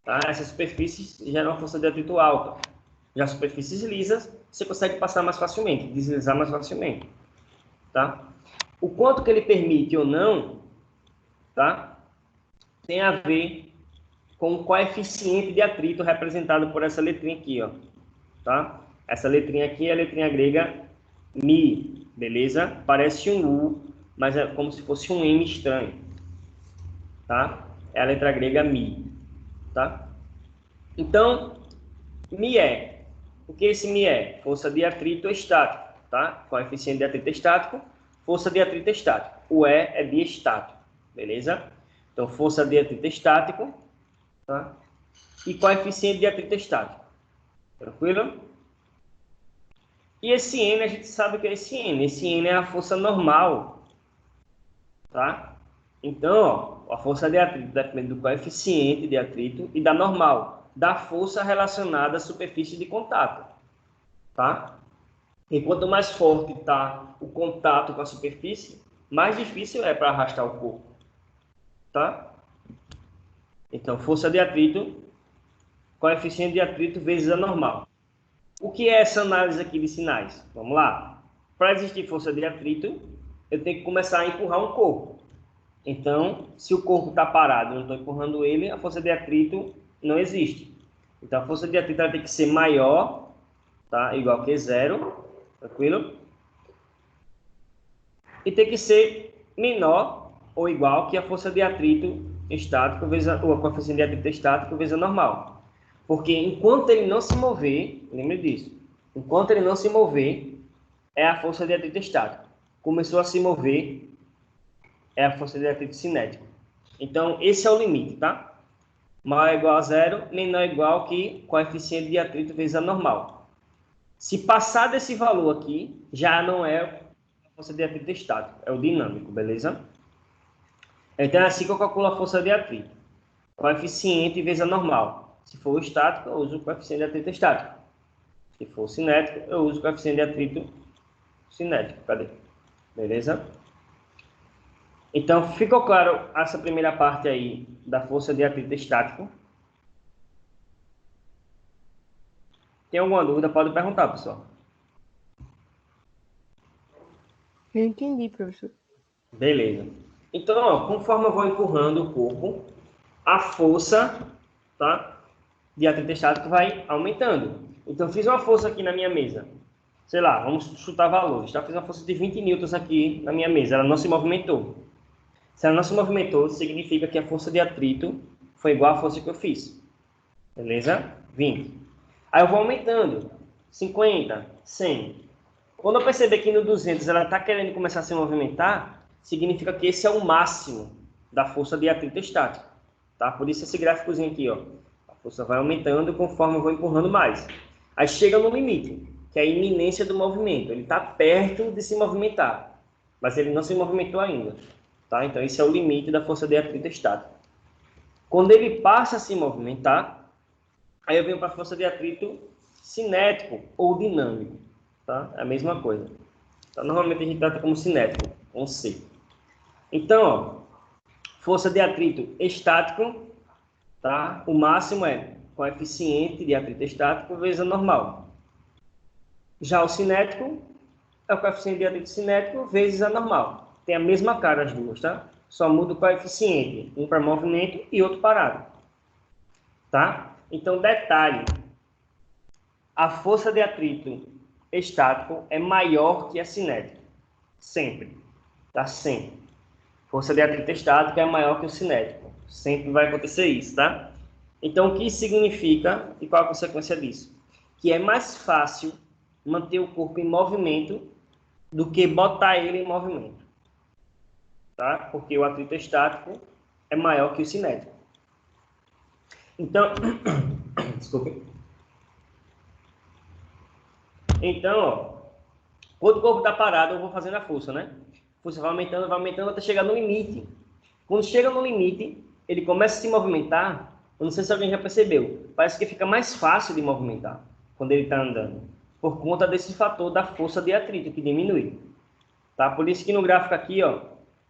Tá? Essas superfícies geram uma força de atrito alta. Já superfícies lisas, você consegue passar mais facilmente, deslizar mais facilmente. Tá? O quanto que ele permite ou não, tá? Tem a ver com o coeficiente de atrito representado por essa letrinha aqui, ó. Tá? Essa letrinha aqui é a letrinha grega Mi, beleza? Parece um U, mas é como se fosse um M estranho. Tá? É a letra grega Mi. Tá? Então, Mi é. O que esse Mi é? Força de atrito estático. Tá? Coeficiente de atrito estático, força de atrito estático. O E é diestático. Beleza? Então, força de atrito estático, tá? E coeficiente de atrito estático. Tranquilo? E esse N, a gente sabe o que é esse N. Esse N é a força normal. Tá? Então, ó, a força de atrito depende do coeficiente de atrito e da normal, da força relacionada à superfície de contato. Tá? E quanto mais forte está o contato com a superfície, mais difícil é para arrastar o corpo. Tá? Então, força de atrito, coeficiente de atrito vezes a normal. O que é essa análise aqui de sinais? Vamos lá. Para existir força de atrito, eu tenho que começar a empurrar um corpo. Então, se o corpo está parado e eu não estou empurrando ele, a força de atrito não existe. Então, a força de atrito vai ter que ser maior, tá? Igual que zero, tranquilo? E tem que ser menor ou igual que a força de atrito estático vezes ou a coeficiente de atrito estático vezes a normal. Porque enquanto ele não se mover, lembre disso, enquanto ele não se mover, é a força de atrito estático. Começou a se mover, é a força de atrito cinético. Então, esse é o limite, tá? Maior ou igual a zero, menor ou igual que coeficiente de atrito vezes a normal. Se passar desse valor aqui, já não é a força de atrito estático, é o dinâmico, beleza? Então, é assim que eu calculo a força de atrito. Coeficiente vezes a normal. Se for estático, eu uso o coeficiente de atrito estático. Se for cinético, eu uso o coeficiente de atrito cinético. Cadê? Beleza? Então, ficou claro essa primeira parte aí da força de atrito estático? Tem alguma dúvida? Pode perguntar, pessoal. Eu entendi, professor. Beleza. Então, ó, conforme eu vou empurrando o corpo, a força, tá, de atrito estático vai aumentando. Então, eu fiz uma força aqui na minha mesa. Sei lá, vamos chutar valores. Tá? Fiz uma força de 20 newtons aqui na minha mesa. Ela não se movimentou. Se ela não se movimentou, significa que a força de atrito foi igual à força que eu fiz. Beleza? 20. Aí eu vou aumentando. 50, 100. Quando eu perceber que no 200 ela está querendo começar a se movimentar, significa que esse é o máximo da força de atrito estático. Tá? Por isso esse gráficozinho aqui, ó. A força vai aumentando conforme eu vou empurrando mais. Aí chega no limite, que é a iminência do movimento. Ele está perto de se movimentar, mas ele não se movimentou ainda. Tá? Então esse é o limite da força de atrito estática. Quando ele passa a se movimentar, aí eu venho para a força de atrito cinético ou dinâmico. Tá? É a mesma coisa. Então, normalmente a gente trata como cinético, com C. Então, ó, força de atrito estático, tá? O máximo é coeficiente de atrito estático vezes a normal. Já o cinético é o coeficiente de atrito cinético vezes a normal. Tem a mesma cara as duas, tá? Só muda o coeficiente, um para movimento e outro parado. Tá? Então, detalhe, a força de atrito estático é maior que a cinética. Sempre. Tá? Sempre. Força de atrito estático é maior que o cinético. Sempre vai acontecer isso, tá? Então, o que significa e qual a consequência disso? Que é mais fácil manter o corpo em movimento do que botar ele em movimento. Tá? Porque o atrito estático é maior que o cinético. Então, desculpe. Então, ó, quando o corpo está parado, eu vou fazendo a força, né? A força vai aumentando até chegar no limite. Quando chega no limite, ele começa a se movimentar. Eu não sei se alguém já percebeu. Parece que fica mais fácil de movimentar quando ele está andando. Por conta desse fator da força de atrito, que diminui. Tá? Por isso que no gráfico aqui, ó,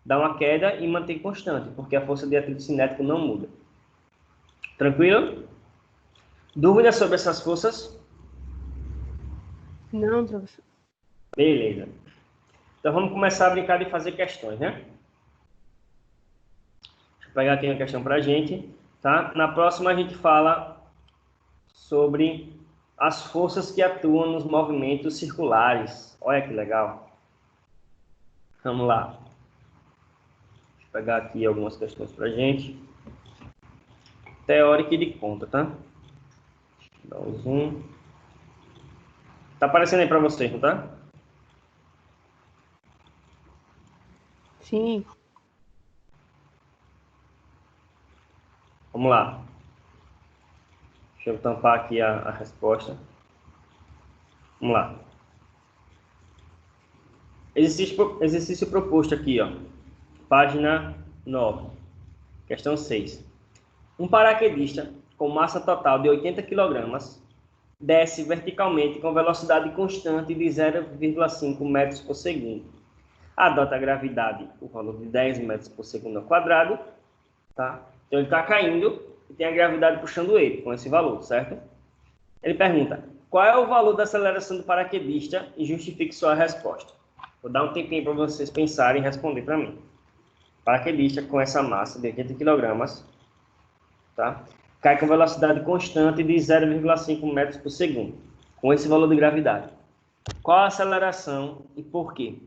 dá uma queda e mantém constante, porque a força de atrito cinético não muda. Tranquilo? Dúvidas sobre essas forças? Não, professor. Beleza. Então vamos começar a brincar de fazer questões, né? Deixa eu pegar aqui uma questão para a gente, tá? Na próxima a gente fala sobre as forças que atuam nos movimentos circulares. Olha que legal. Vamos lá. Deixa eu pegar aqui algumas questões para a gente. Teórica e de conta, tá? Dá um zoom. Tá aparecendo aí para vocês, não tá? Sim. Vamos lá. Deixa eu tampar aqui a resposta. Vamos lá. Exercício proposto aqui, ó. Página 9. Questão 6. Um paraquedista com massa total de 80 kg desce verticalmente com velocidade constante de 0,5 metros por segundo. Adota a gravidade, o valor de 10 metros por segundo ao quadrado. Tá? Então ele está caindo e tem a gravidade puxando ele com esse valor, certo? Ele pergunta, qual é o valor da aceleração do paraquedista e justifique sua resposta. Vou dar um tempinho para vocês pensarem e responder para mim. Paraquedista com essa massa de 80 kg, tá? Cai com velocidade constante de 0,5 metros por segundo, com esse valor de gravidade. Qual a aceleração e por quê?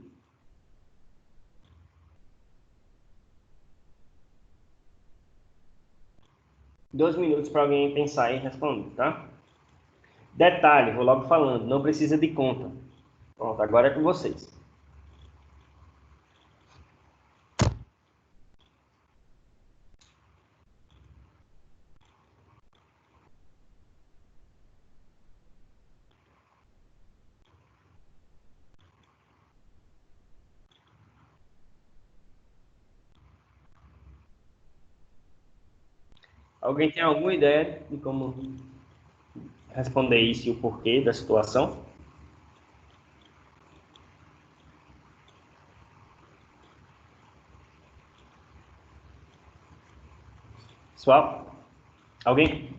Dois minutos para alguém pensar e responder, tá? Detalhe, vou logo falando, não precisa de conta. Pronto, agora é com vocês. Alguém tem alguma ideia de como responder isso e o porquê da situação? Pessoal? Alguém?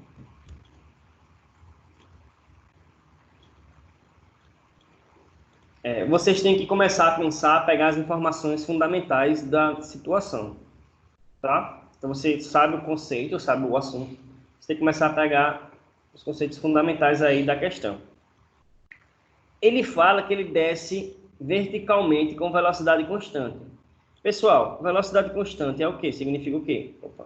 Vocês têm que começar a pensar, a pegar as informações fundamentais da situação, tá? Então você sabe o conceito, sabe o assunto. Você tem que começar a pegar os conceitos fundamentais aí da questão. Ele fala que ele desce verticalmente com velocidade constante. Pessoal, velocidade constante é o quê? Significa o quê? Opa.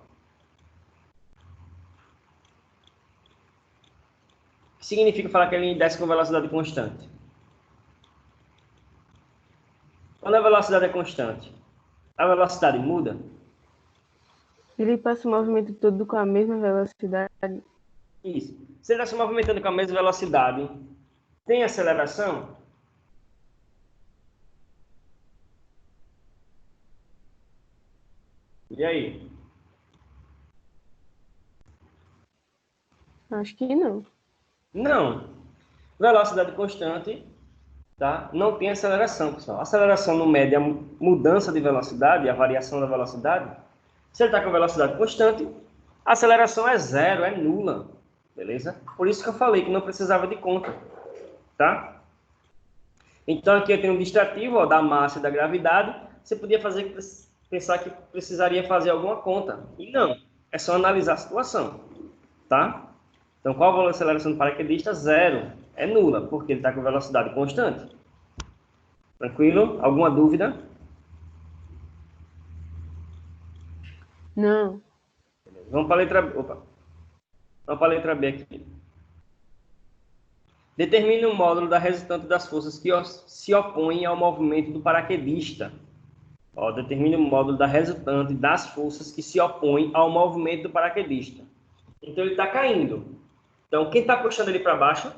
O que significa falar que ele desce com velocidade constante? Quando a velocidade é constante, a velocidade muda? Ele passa o movimento todo com a mesma velocidade. Isso. Se ele está se movimentando com a mesma velocidade, tem aceleração? E aí? Acho que não. Não. Velocidade constante, tá? Não tem aceleração, pessoal. Aceleração não mede a mudança de velocidade, a variação da velocidade. Se ele está com velocidade constante, a aceleração é zero, é nula. Beleza? Por isso que eu falei que não precisava de conta. Tá? Então aqui eu tenho um distrativo, ó, da massa e da gravidade. Você podia pensar que precisaria fazer alguma conta. E não. É só analisar a situação. Tá? Então, qual o valor de aceleração do paraquedista? Zero. É nula, porque ele está com velocidade constante. Tranquilo? Alguma dúvida? Não. Vamos para a letra B. Opa. Vamos para a letra B aqui. Determine o módulo da resultante das forças que se opõem ao movimento do paraquedista. Ó, determine o módulo da resultante das forças que se opõem ao movimento do paraquedista. Então, ele está caindo. Então, quem está puxando ele para baixo?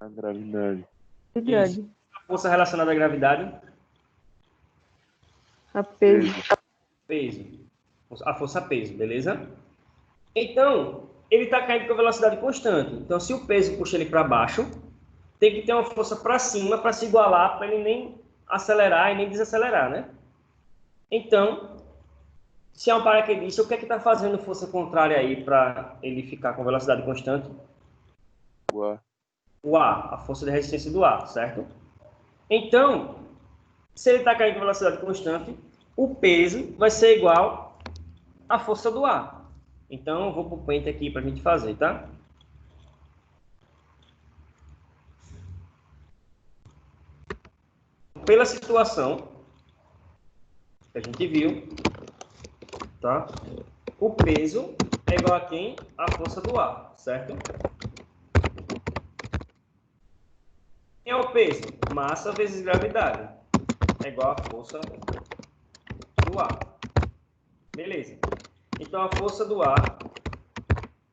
A gravidade. Verdade. A força relacionada à gravidade? A peso. Peso. A força peso, beleza? Então, ele está caindo com velocidade constante. Então, se o peso puxa ele para baixo, tem que ter uma força para cima para se igualar, para ele nem acelerar e nem desacelerar, né? Então, se é um paraquedista, o que é que está fazendo força contrária aí para ele ficar com velocidade constante? O ar. O ar, a força de resistência do ar, certo? Então, se ele está caindo com velocidade constante, o peso vai ser igual à força do ar. Então, eu vou para o pente aqui para a gente fazer, tá? Pela situação que a gente viu, tá? O peso é igual a quem? A força do ar, certo? Quem é o peso? Massa vezes gravidade. É igual a força do ar. Beleza. Então, a força do ar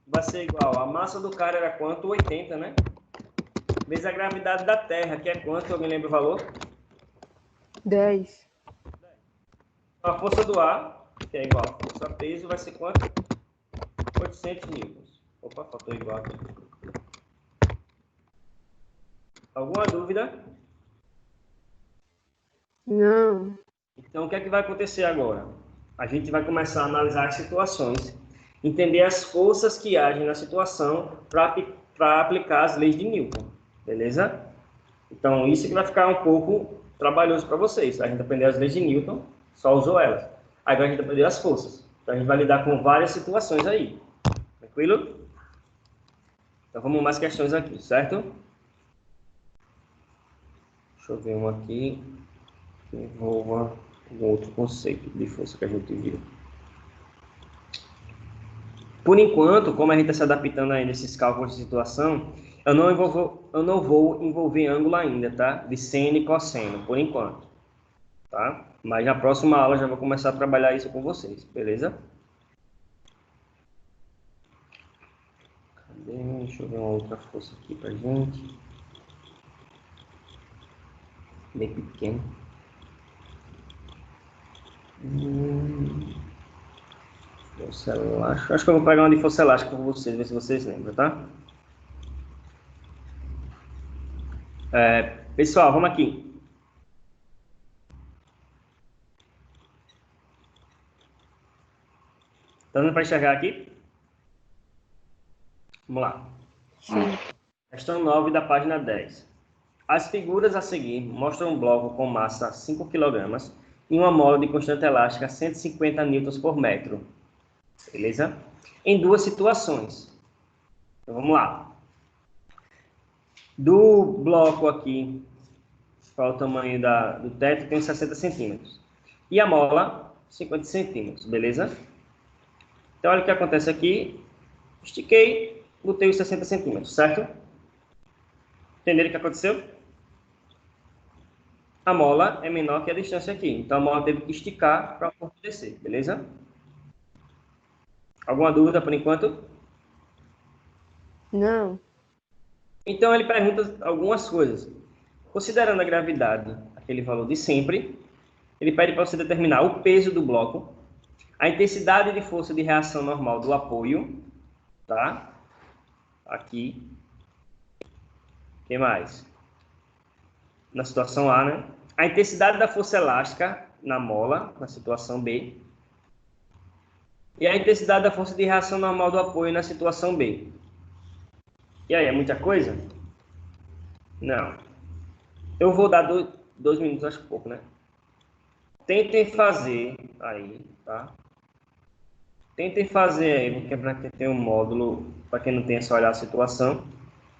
vai ser igual a massa do cara era quanto? 80, né? Vezes a gravidade da Terra, que é quanto? Alguém lembra o valor? 10. Então, a força do ar, que é igual a força peso, vai ser quanto? 800 newtons. Opa, faltou igual aqui. Alguma dúvida? Não. Então, o que é que vai acontecer agora? A gente vai começar a analisar as situações, entender as forças que agem na situação para aplicar as leis de Newton, beleza? Então, isso que vai ficar um pouco trabalhoso para vocês. A gente aprender as leis de Newton, só usou elas. Aí a gente aprender as forças. Então, a gente vai lidar com várias situações aí. Tranquilo? Então, vamos mais questões aqui, certo? Deixa eu ver uma aqui que envolva um outro conceito de força que a gente viu. Por enquanto, como a gente está se adaptando aí nesses cálculos de situação, eu não vou envolver ângulo ainda, tá? De seno e cosseno, por enquanto. Tá? Mas na próxima aula já vou começar a trabalhar isso com vocês, beleza? Cadê? Deixa eu ver uma outra força aqui pra gente. Bem pequeno. Força elástica. Acho que eu vou pegar uma de força elástica com vocês, ver se vocês lembram, tá? Pessoal, vamos aqui. Tá dando para enxergar aqui? Vamos lá. Sim. Questão 9 da página 10. As figuras a seguir mostram um bloco com massa 5 kg e uma mola de constante elástica 150 newtons por metro. Beleza? Em duas situações. Então, vamos lá. Do bloco aqui, qual é o tamanho do teto? Tem 60 centímetros. E a mola, 50 centímetros. Beleza? Então, olha o que acontece aqui. Estiquei, botei os 60 centímetros, certo? Entenderam o que aconteceu? a mola é menor que a distância aqui. Então, a mola teve que esticar para o corpo descer, beleza? Alguma dúvida por enquanto? Não. Então, ele pergunta algumas coisas. Considerando a gravidade, aquele valor de sempre, ele pede para você determinar o peso do bloco, a intensidade de força de reação normal do apoio, tá? Aqui. O que mais? Na situação A, né? A intensidade da força elástica na mola, na situação B. E a intensidade da força de reação normal do apoio na situação B. E aí, é muita coisa? Não. Eu vou dar 2 minutos, acho pouco, né? Tentem fazer aí, tá? Tentem fazer aí, porque para quem tem um módulo, para quem não tem, é só olhar a situação.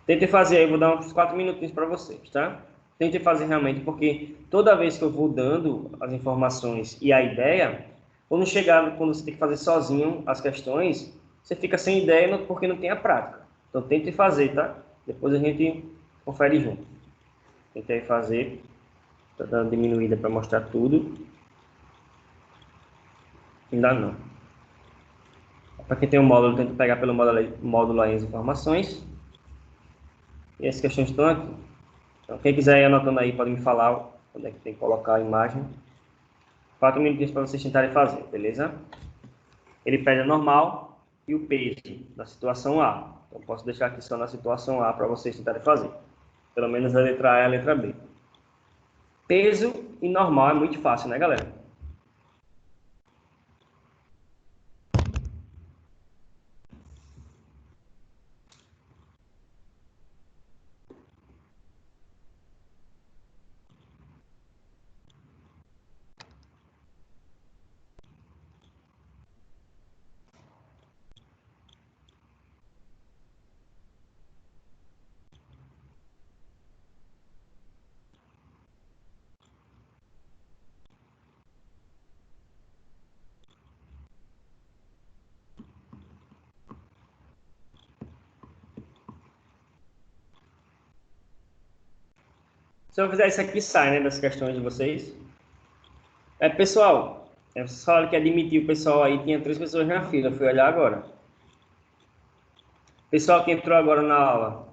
Tentem fazer aí, vou dar uns 4 minutinhos para vocês, tá? Tentem fazer realmente, porque toda vez que eu vou dando as informações e a ideia, quando chegar, quando você tem que fazer sozinho as questões, você fica sem ideia porque não tem a prática. Então tentem fazer, tá? Depois a gente confere junto. Tentei fazer, tá dando diminuída para mostrar tudo. Ainda não. Para quem tem um módulo, tenta pegar pelo módulo aí as informações. E as questões estão aqui. Então, quem quiser ir anotando aí, pode me falar onde é que tem que colocar a imagem. 4 minutinhos para vocês tentarem fazer, beleza? Ele pede a normal e o peso da situação A. Então, posso deixar aqui só na situação A para vocês tentarem fazer. Pelo menos a letra A e a letra B. Peso e normal é muito fácil, né, galera? Se eu fizer isso aqui, sai, né, das questões de vocês. Pessoal, vocês falaram que admitir o pessoal aí, tinha 3 pessoas na fila, fui olhar agora. Pessoal que entrou agora na aula,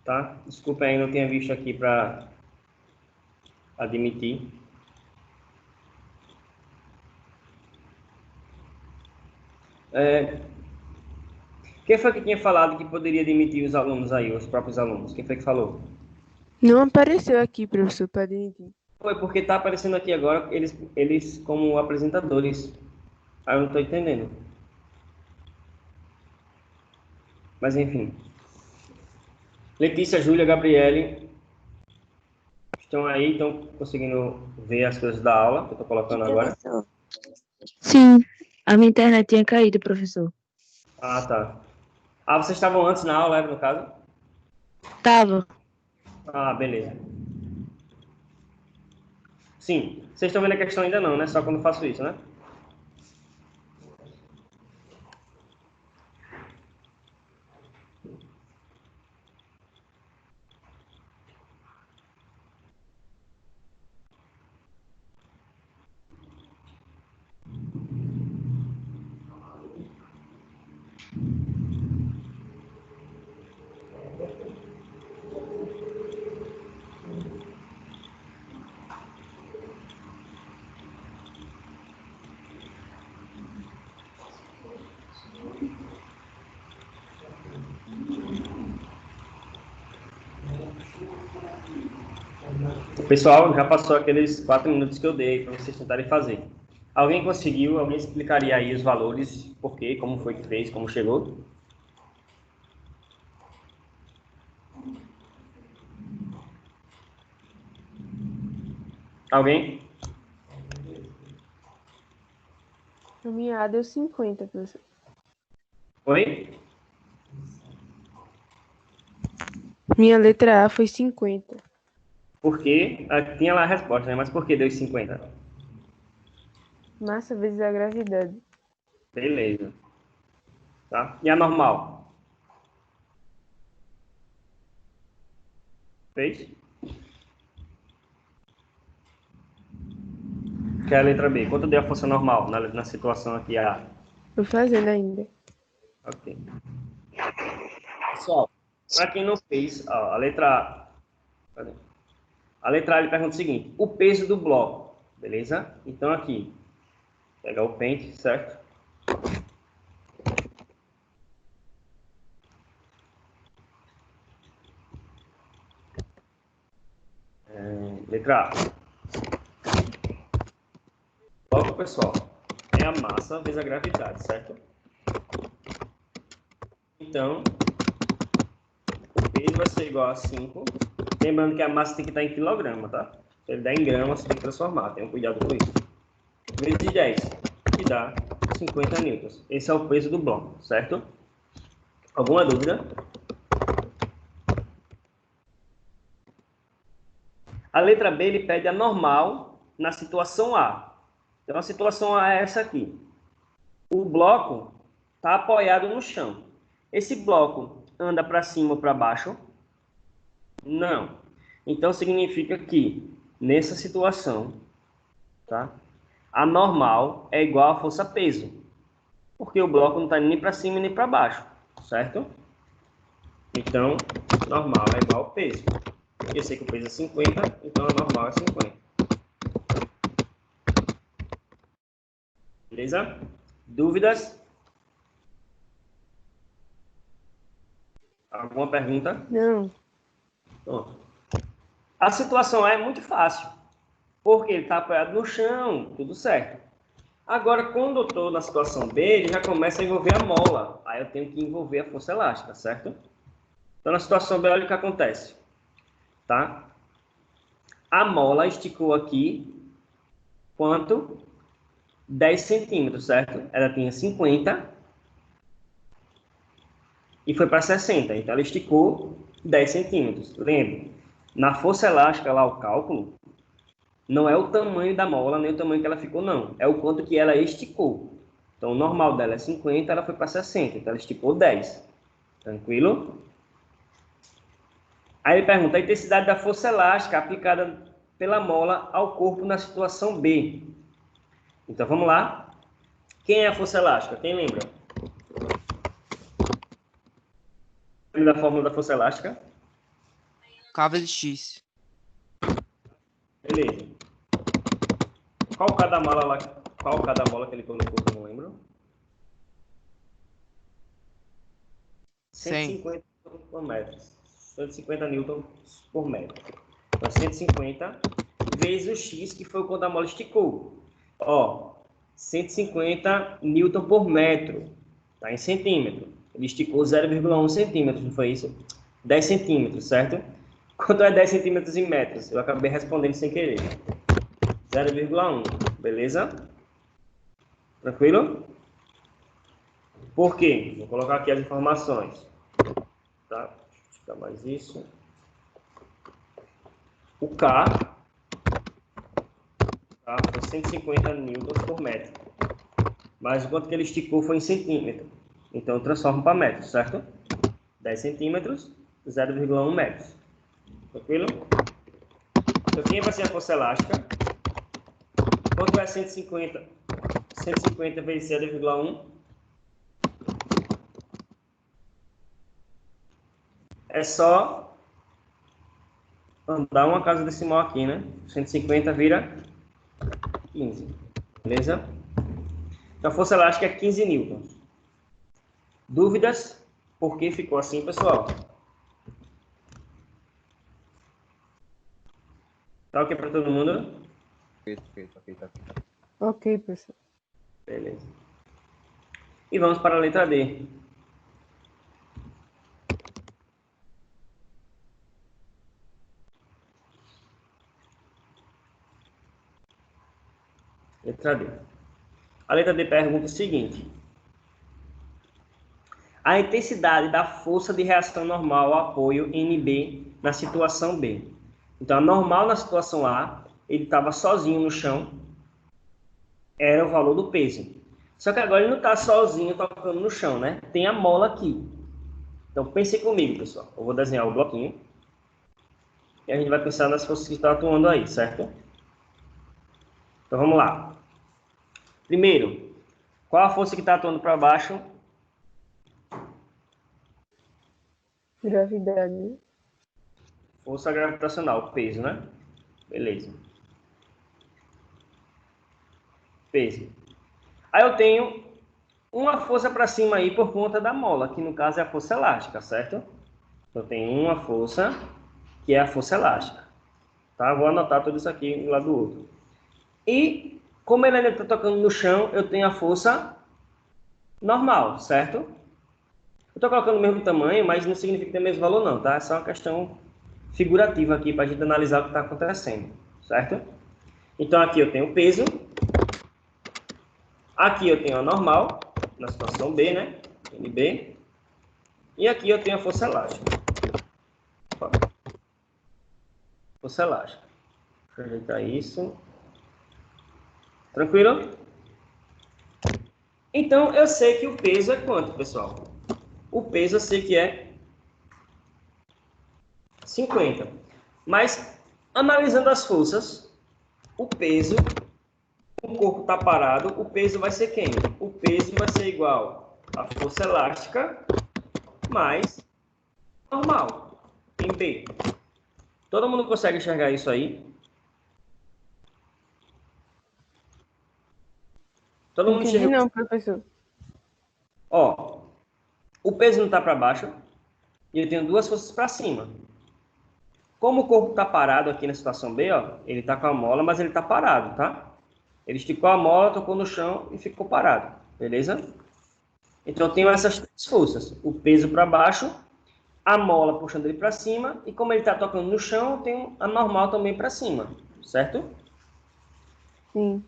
tá? Desculpa aí, não tinha visto aqui para admitir. Quem foi que tinha falado que poderia demitir os alunos aí, os próprios alunos? Quem foi que falou? Não apareceu aqui, professor, para admitir. Foi porque está aparecendo aqui agora eles como apresentadores. Aí eu não estou entendendo. Mas enfim. Letícia, Júlia, Gabriele estão aí, estão conseguindo ver as coisas da aula que eu estou colocando agora? Professor. Sim, a minha internet tinha caído, professor. Ah, tá. Ah, vocês estavam antes na aula, no caso? Tava. Ah, beleza. Sim. Vocês estão vendo a questão ainda não, né? Só quando eu faço isso, né? Pessoal, já passou aqueles 4 minutos que eu dei para vocês tentarem fazer. Alguém conseguiu? Alguém explicaria aí os valores, por quê, como foi que fez, como chegou? Alguém? A minha A deu 50, professor. Oi? Minha letra A foi 50. Por quê? Ah, tinha lá a resposta, né? Mas por que deu 50? Massa vezes a gravidade. Beleza. Tá? E a normal? Fez? Que é a letra B. Quanto deu a força normal na situação aqui A? Tô fazendo ainda. Ok. Pessoal, para quem não fez, ó, a letra A. Cadê? A letra A ele pergunta o seguinte: o peso do bloco, beleza? Então aqui, pegar o pente, certo? Letra A. Bloco, pessoal, é a massa vezes a gravidade, certo? Então, o peso vai ser igual a 5. Lembrando que a massa tem que estar em quilograma, tá? Se ele der em grama, você tem que transformar. Tenha cuidado com isso. Vezes 10, que dá 50 newtons. Esse é o peso do bloco, certo? Alguma dúvida? A letra B, ele pede a normal na situação A. Então, a situação A é essa aqui. O bloco está apoiado no chão. Esse bloco anda para cima ou para baixo? Não. Então, significa que, nessa situação, tá? A normal é igual a força-peso. Porque o bloco não está nem para cima nem para baixo, certo? Então, normal é igual ao peso. Eu sei que o peso é 50, então a normal é 50. Beleza? Dúvidas? Alguma pergunta? Não. Pronto. A situação A é muito fácil, porque ele está apoiado no chão, tudo certo. Agora, quando eu estou na situação B, ele já começa a envolver a mola. Aí eu tenho que envolver a força elástica, certo? Então, na situação B, olha o que acontece. Tá? A mola esticou aqui, quanto? 10 centímetros, certo? Ela tinha 50 e foi para 60. Então, ela esticou 10 centímetros. Lembra? Na força elástica, lá, o cálculo, não é o tamanho da mola, nem o tamanho que ela ficou, não. É o quanto que ela esticou. Então, o normal dela é 50, ela foi para 60. Então, ela esticou 10. Tranquilo? Aí ele pergunta a intensidade da força elástica aplicada pela mola ao corpo na situação B. Então, vamos lá. Quem é a força elástica? Quem lembra? Da fórmula da força elástica? K vezes X. Beleza. Qual cada mola lá? Qual cada mola que ele colocou que eu não lembro? 100. 150 por metro. 150 newtons por metro. Então, 150 vezes o x, que foi quando a mola esticou. Ó, 150 newton por metro. Tá em centímetro. Ele esticou 0,1 centímetro, não foi isso? 10 centímetros, certo? Quanto é 10 centímetros em metros? Eu acabei respondendo sem querer. 0,1, beleza? Tranquilo? Por quê? Vou colocar aqui as informações. Tá? Deixa eu tirar mais isso. O K, tá, foi 150 newtons por metro. Mas o quanto que ele esticou foi em centímetro. Então, eu transformo para metro, certo? 10 centímetros, 0,1 metros. Tranquilo? Então, quem vai ser a força elástica? Quanto é 150? 150 vezes 0,1? É só andar uma casa decimal aqui, né? 150 vira 15. Beleza? Então, a força elástica é 15 newtons. Dúvidas? Por que ficou assim, pessoal? Tá ok para todo mundo? Ok, professor. Beleza. E vamos para a letra D. Letra D. A letra D pergunta o seguinte: a intensidade da força de reação normal ao apoio NB na situação B. Então, a normal na situação A, ele estava sozinho no chão, era o valor do peso. Só que agora ele não está sozinho tocando no chão, né? Tem a mola aqui. Então, pense comigo, pessoal. Eu vou desenhar o bloquinho. E a gente vai pensar nas forças que estão atuando aí, certo? Então, vamos lá. Primeiro, qual a força que está atuando para baixo? Gravidade. Força gravitacional, peso, né? Beleza. Peso. Aí eu tenho uma força para cima aí por conta da mola, que no caso é a força elástica, certo? Eu tenho uma força, que é a força elástica. Tá? Vou anotar tudo isso aqui um lado do outro. E, como ele ainda está tocando no chão, eu tenho a força normal, certo? Eu estou colocando o mesmo tamanho, mas não significa que tem o mesmo valor não, tá? É só uma questão figurativa aqui para a gente analisar o que está acontecendo, certo? Então aqui eu tenho o peso, aqui eu tenho a normal, na situação B, né? NB, e aqui eu tenho a força elástica. Força elástica. Deixa eu ajeitar isso. Tranquilo? Então eu sei que o peso é quanto, pessoal? O peso eu sei que é 50. Mas, analisando as forças, o peso, o corpo está parado, o peso vai ser quem? O peso vai ser igual à força elástica mais normal, em B. Todo mundo consegue enxergar isso aí? Todo mundo Entendi enxerga? não, professor. Ó, o peso não está para baixo e eu tenho duas forças para cima. Como o corpo está parado aqui na situação B, ó, ele está com a mola, mas ele está parado, tá? Ele esticou a mola, tocou no chão e ficou parado, beleza? Então, eu tenho essas três forças. O peso para baixo, a mola puxando ele para cima, e como ele está tocando no chão, eu tenho a normal também para cima, certo? Sim.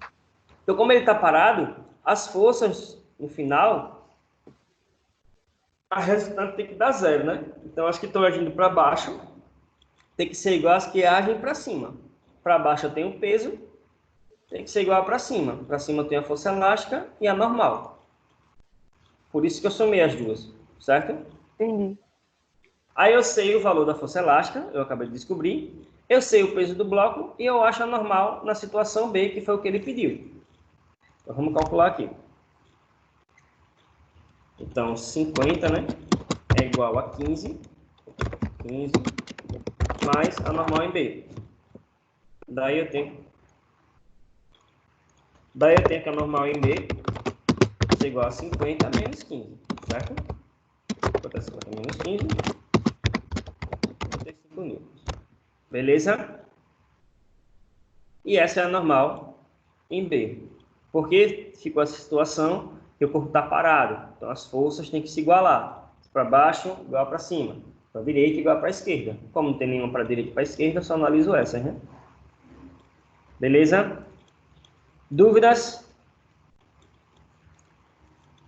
Então, como ele está parado, as forças, no final, a resultante tem que dar zero, né? Então, as que estão agindo para baixo tem que ser igual às que agem para cima. Para baixo eu tenho o peso, tem que ser igual para cima. Para cima eu tenho a força elástica e a normal. Por isso que eu somei as duas, certo? Entendi. Aí eu sei o valor da força elástica, eu acabei de descobrir. Eu sei o peso do bloco e eu acho a normal na situação B, que foi o que ele pediu. Então vamos calcular aqui. Então 50, né? É igual a 15 mais a normal em B. Daí eu tenho que a normal em B é igual a 50 menos 15, certo? 50 menos 15, 35 newtons. Beleza? E essa é a normal em B. Porque ficou essa situação que o corpo está parado. Então as forças têm que se igualar. Para baixo, igual para cima. Para a direita, igual para a esquerda. Como não tem nenhuma para a direita e para a esquerda, eu só analiso essas, né? Beleza? Dúvidas?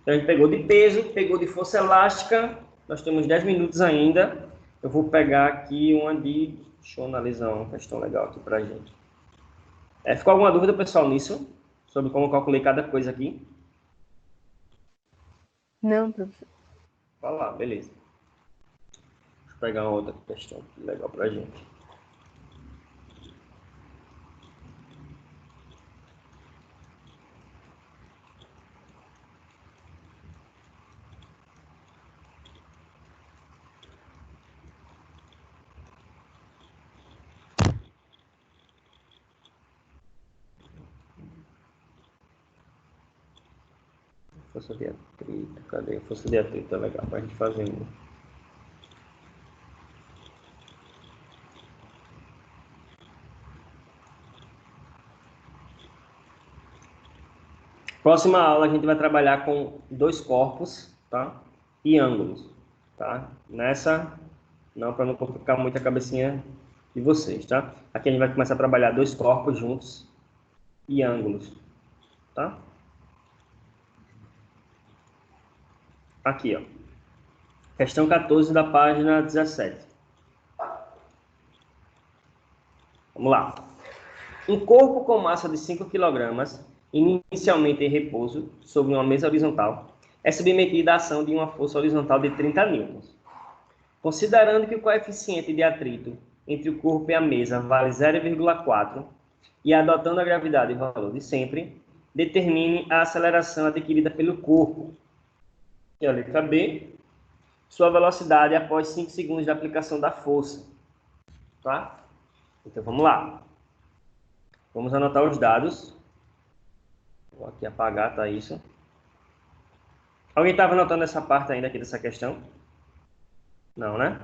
Então, a gente pegou de peso, pegou de força elástica. Nós temos 10 minutos ainda. Eu vou pegar aqui uma de... Deixa eu analisar uma questão legal aqui para a gente. Ficou alguma dúvida, pessoal, nisso? Sobre como eu calculei cada coisa aqui? Não, professor. Vai lá, beleza. Deixa eu pegar uma outra questão aqui legal para a gente. Força de atrito, cadê? A força de atrito é legal para a gente fazer um. Próxima aula a gente vai trabalhar com dois corpos, tá? E ângulos, tá? Nessa, não, para não complicar muito a cabecinha de vocês, tá? Aqui a gente vai começar a trabalhar dois corpos juntos e ângulos, tá? Aqui, ó. Questão 14 da página 17. Vamos lá. Um corpo com massa de 5 kg, inicialmente em repouso, sobre uma mesa horizontal, é submetido à ação de uma força horizontal de 30 newtons. Considerando que o coeficiente de atrito entre o corpo e a mesa vale 0,4 e adotando a gravidade e o valor de sempre, determine a aceleração adquirida pelo corpo. E a letra B, sua velocidade após 5 segundos de aplicação da força. Tá? Então, vamos lá. Vamos anotar os dados. Vou aqui apagar, tá isso. Alguém estava anotando essa parte ainda aqui dessa questão? Não, né?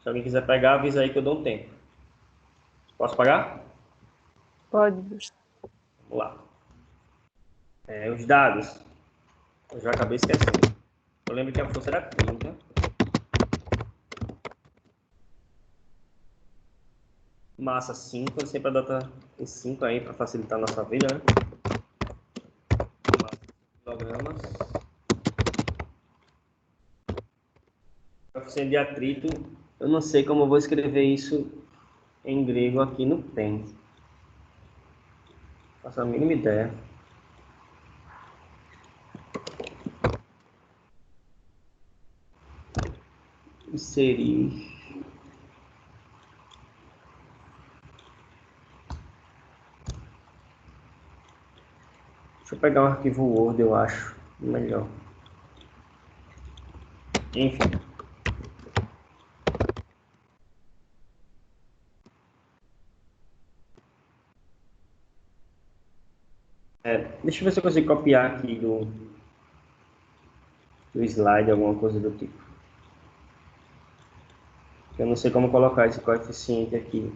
Se alguém quiser pegar, avisa aí que eu dou um tempo. Posso pagar? Pode. Vamos lá. Os dados. Eu já acabei esquecendo. Eu lembro que a força era 30. Massa 5. Eu sempre adoto o 5 aí para facilitar a nossa vida, né? Massa quilogramas. Coeficiente de atrito. Eu não sei como eu vou escrever isso em grego aqui no PEN. Faço a mínima ideia. Inserir. Deixa eu pegar um arquivo Word, eu acho melhor. Enfim. Deixa eu ver se eu consigo copiar aqui do slide, alguma coisa do tipo. Eu não sei como colocar esse coeficiente aqui.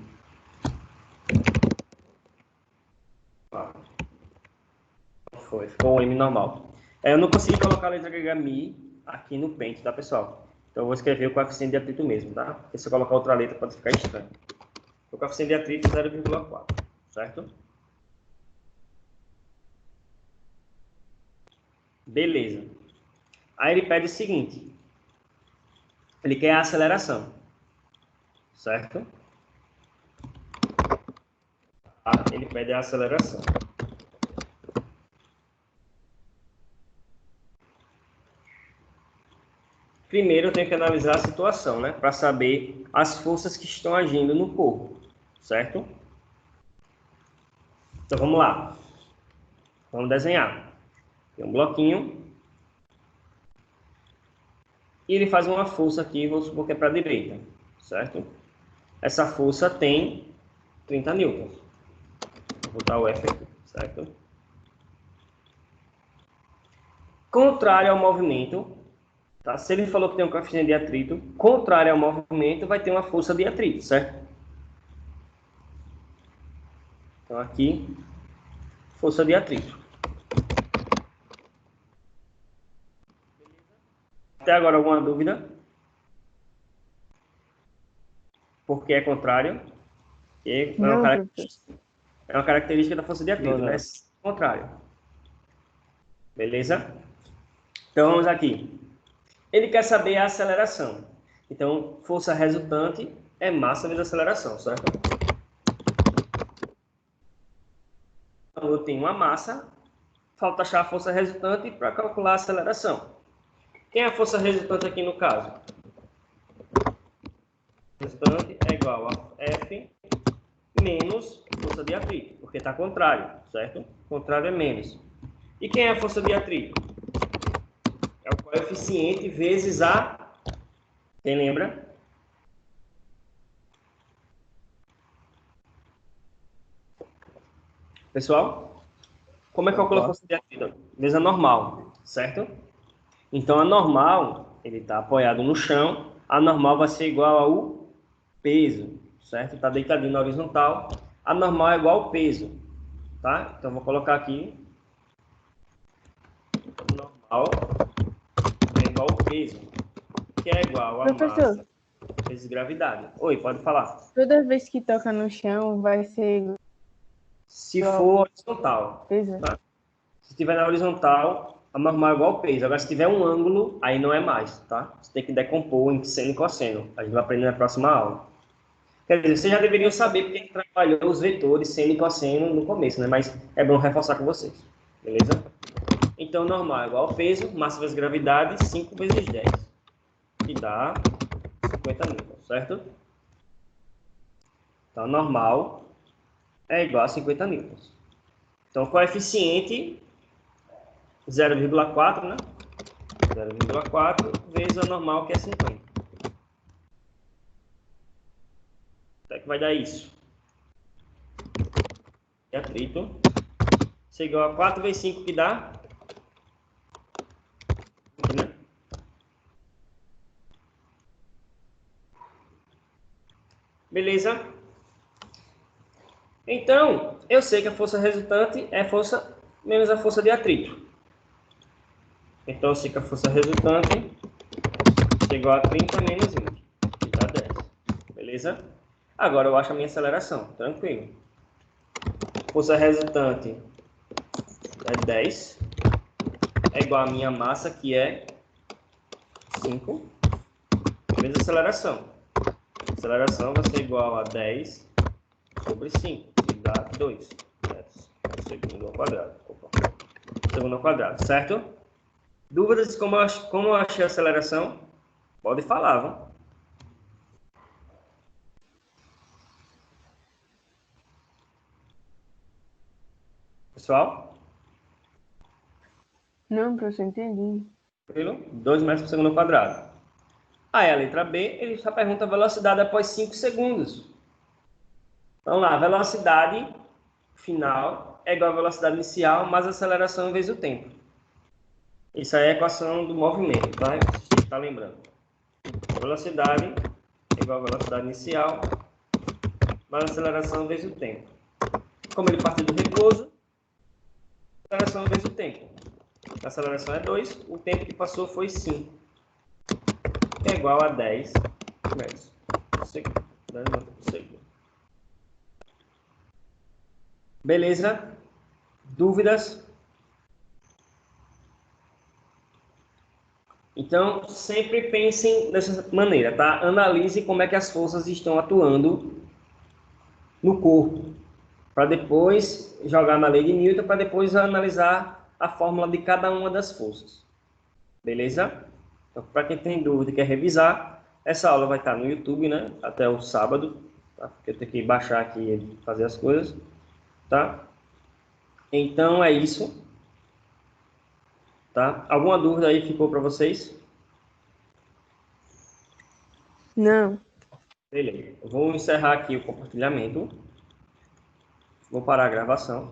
Ficou um M normal. Eu não consegui colocar a letra grega Mi aqui no pente, tá, pessoal? Então eu vou escrever o coeficiente de atrito mesmo, tá? Porque se eu colocar outra letra pode ficar estranho. O coeficiente de atrito é 0,4, certo? Beleza. Aí ele pede o seguinte. Ele quer a aceleração, certo? Ele pede a aceleração. Primeiro eu tenho que analisar a situação, né? Para saber as forças que estão agindo no corpo, certo? Então vamos lá. Vamos desenhar. Tem um bloquinho. E ele faz uma força aqui, vamos supor que é para a direita, certo? Essa força tem 30 newtons. Vou botar o F aqui, certo? Contrário ao movimento, tá? Se ele falou que tem um coeficiente de atrito, contrário ao movimento, vai ter uma força de atrito, certo? Então aqui, força de atrito. Até agora alguma dúvida? Por que é contrário? É Não, uma, professor. é uma característica da força de atrito, Não. né? Contrário. Beleza? Então vamos aqui. Ele quer saber a aceleração. Então, força resultante é massa vezes aceleração, certo? Então, eu tenho uma massa, falta achar a força resultante para calcular a aceleração. Quem é a força resultante aqui no caso? Resultante é igual a F menos força de atrito, porque está contrário, certo? Contrário é menos. E quem é a força de atrito? É o coeficiente vezes a... Quem lembra? Pessoal, como é que calcula a força de atrito? Vezes a normal, certo? Então, a normal, ele está apoiado no chão, a normal vai ser igual ao peso, certo? Está deitadinho na horizontal, a normal é igual ao peso, tá? Então, vou colocar aqui, normal é igual ao peso, que é igual a Professor. massa vezes gravidade. Oi, pode falar. Toda vez que toca no chão, vai ser Se for horizontal, peso. tá? Se estiver na horizontal, a normal é igual ao peso. Agora, se tiver um ângulo, aí não é mais, tá? Você tem que decompor em seno e cosseno. A gente vai aprender na próxima aula. Quer dizer, vocês já deveriam saber porque a gente trabalhou os vetores seno e cosseno no começo, né? Mas é bom reforçar com vocês, beleza? Então, normal é igual ao peso, massa vezes gravidade, 5 vezes 10. Que dá 50 newtons, certo? Então, normal é igual a 50 newtons. Então, o coeficiente 0,4, né? 0,4 vezes a normal, que é 50. Quanto é que vai dar isso? É atrito. Isso é igual a 4 vezes 5, que dá? Né? Beleza? Então, eu sei que a força resultante é força menos a força de atrito. Então, eu sei que a força resultante é igual a 30 menos 20, que dá 10. Beleza? Agora eu acho a minha aceleração. Tranquilo. Força resultante é 10. É igual a minha massa, que é 5. Vezes a aceleração. A aceleração vai ser igual a 10 sobre 5, que dá 2 metros por segundo ao quadrado. Segundo ao quadrado, certo? Dúvidas de como eu achei a aceleração? Pode falar, vamos. Pessoal? Não, professor, entendi. Tranquilo? 2 metros por segundo ao quadrado. Aí a letra B, ele só pergunta a velocidade após 5 segundos. Vamos lá, a velocidade final é igual à velocidade inicial mais a aceleração vezes o tempo. Isso aí é a equação do movimento, tá? Você está lembrando. A velocidade é igual à velocidade inicial mais a aceleração vezes o tempo. Como ele partiu do repouso, a aceleração vezes o tempo. A aceleração é 2, o tempo que passou foi 5, que é igual a 10 metros por segundo. 10 metros por segundo. Beleza? Dúvidas? Então, sempre pensem dessa maneira, tá? Analise como é que as forças estão atuando no corpo, para depois jogar na lei de Newton, para depois analisar a fórmula de cada uma das forças. Beleza? Então, para quem tem dúvida e quer revisar, essa aula vai estar no YouTube, né? Até o sábado, tá? Porque eu tenho que baixar aqui e fazer as coisas, tá? Então, é isso. Tá? Alguma dúvida aí ficou para vocês? Não. Beleza. Eu vou encerrar aqui o compartilhamento. Vou parar a gravação.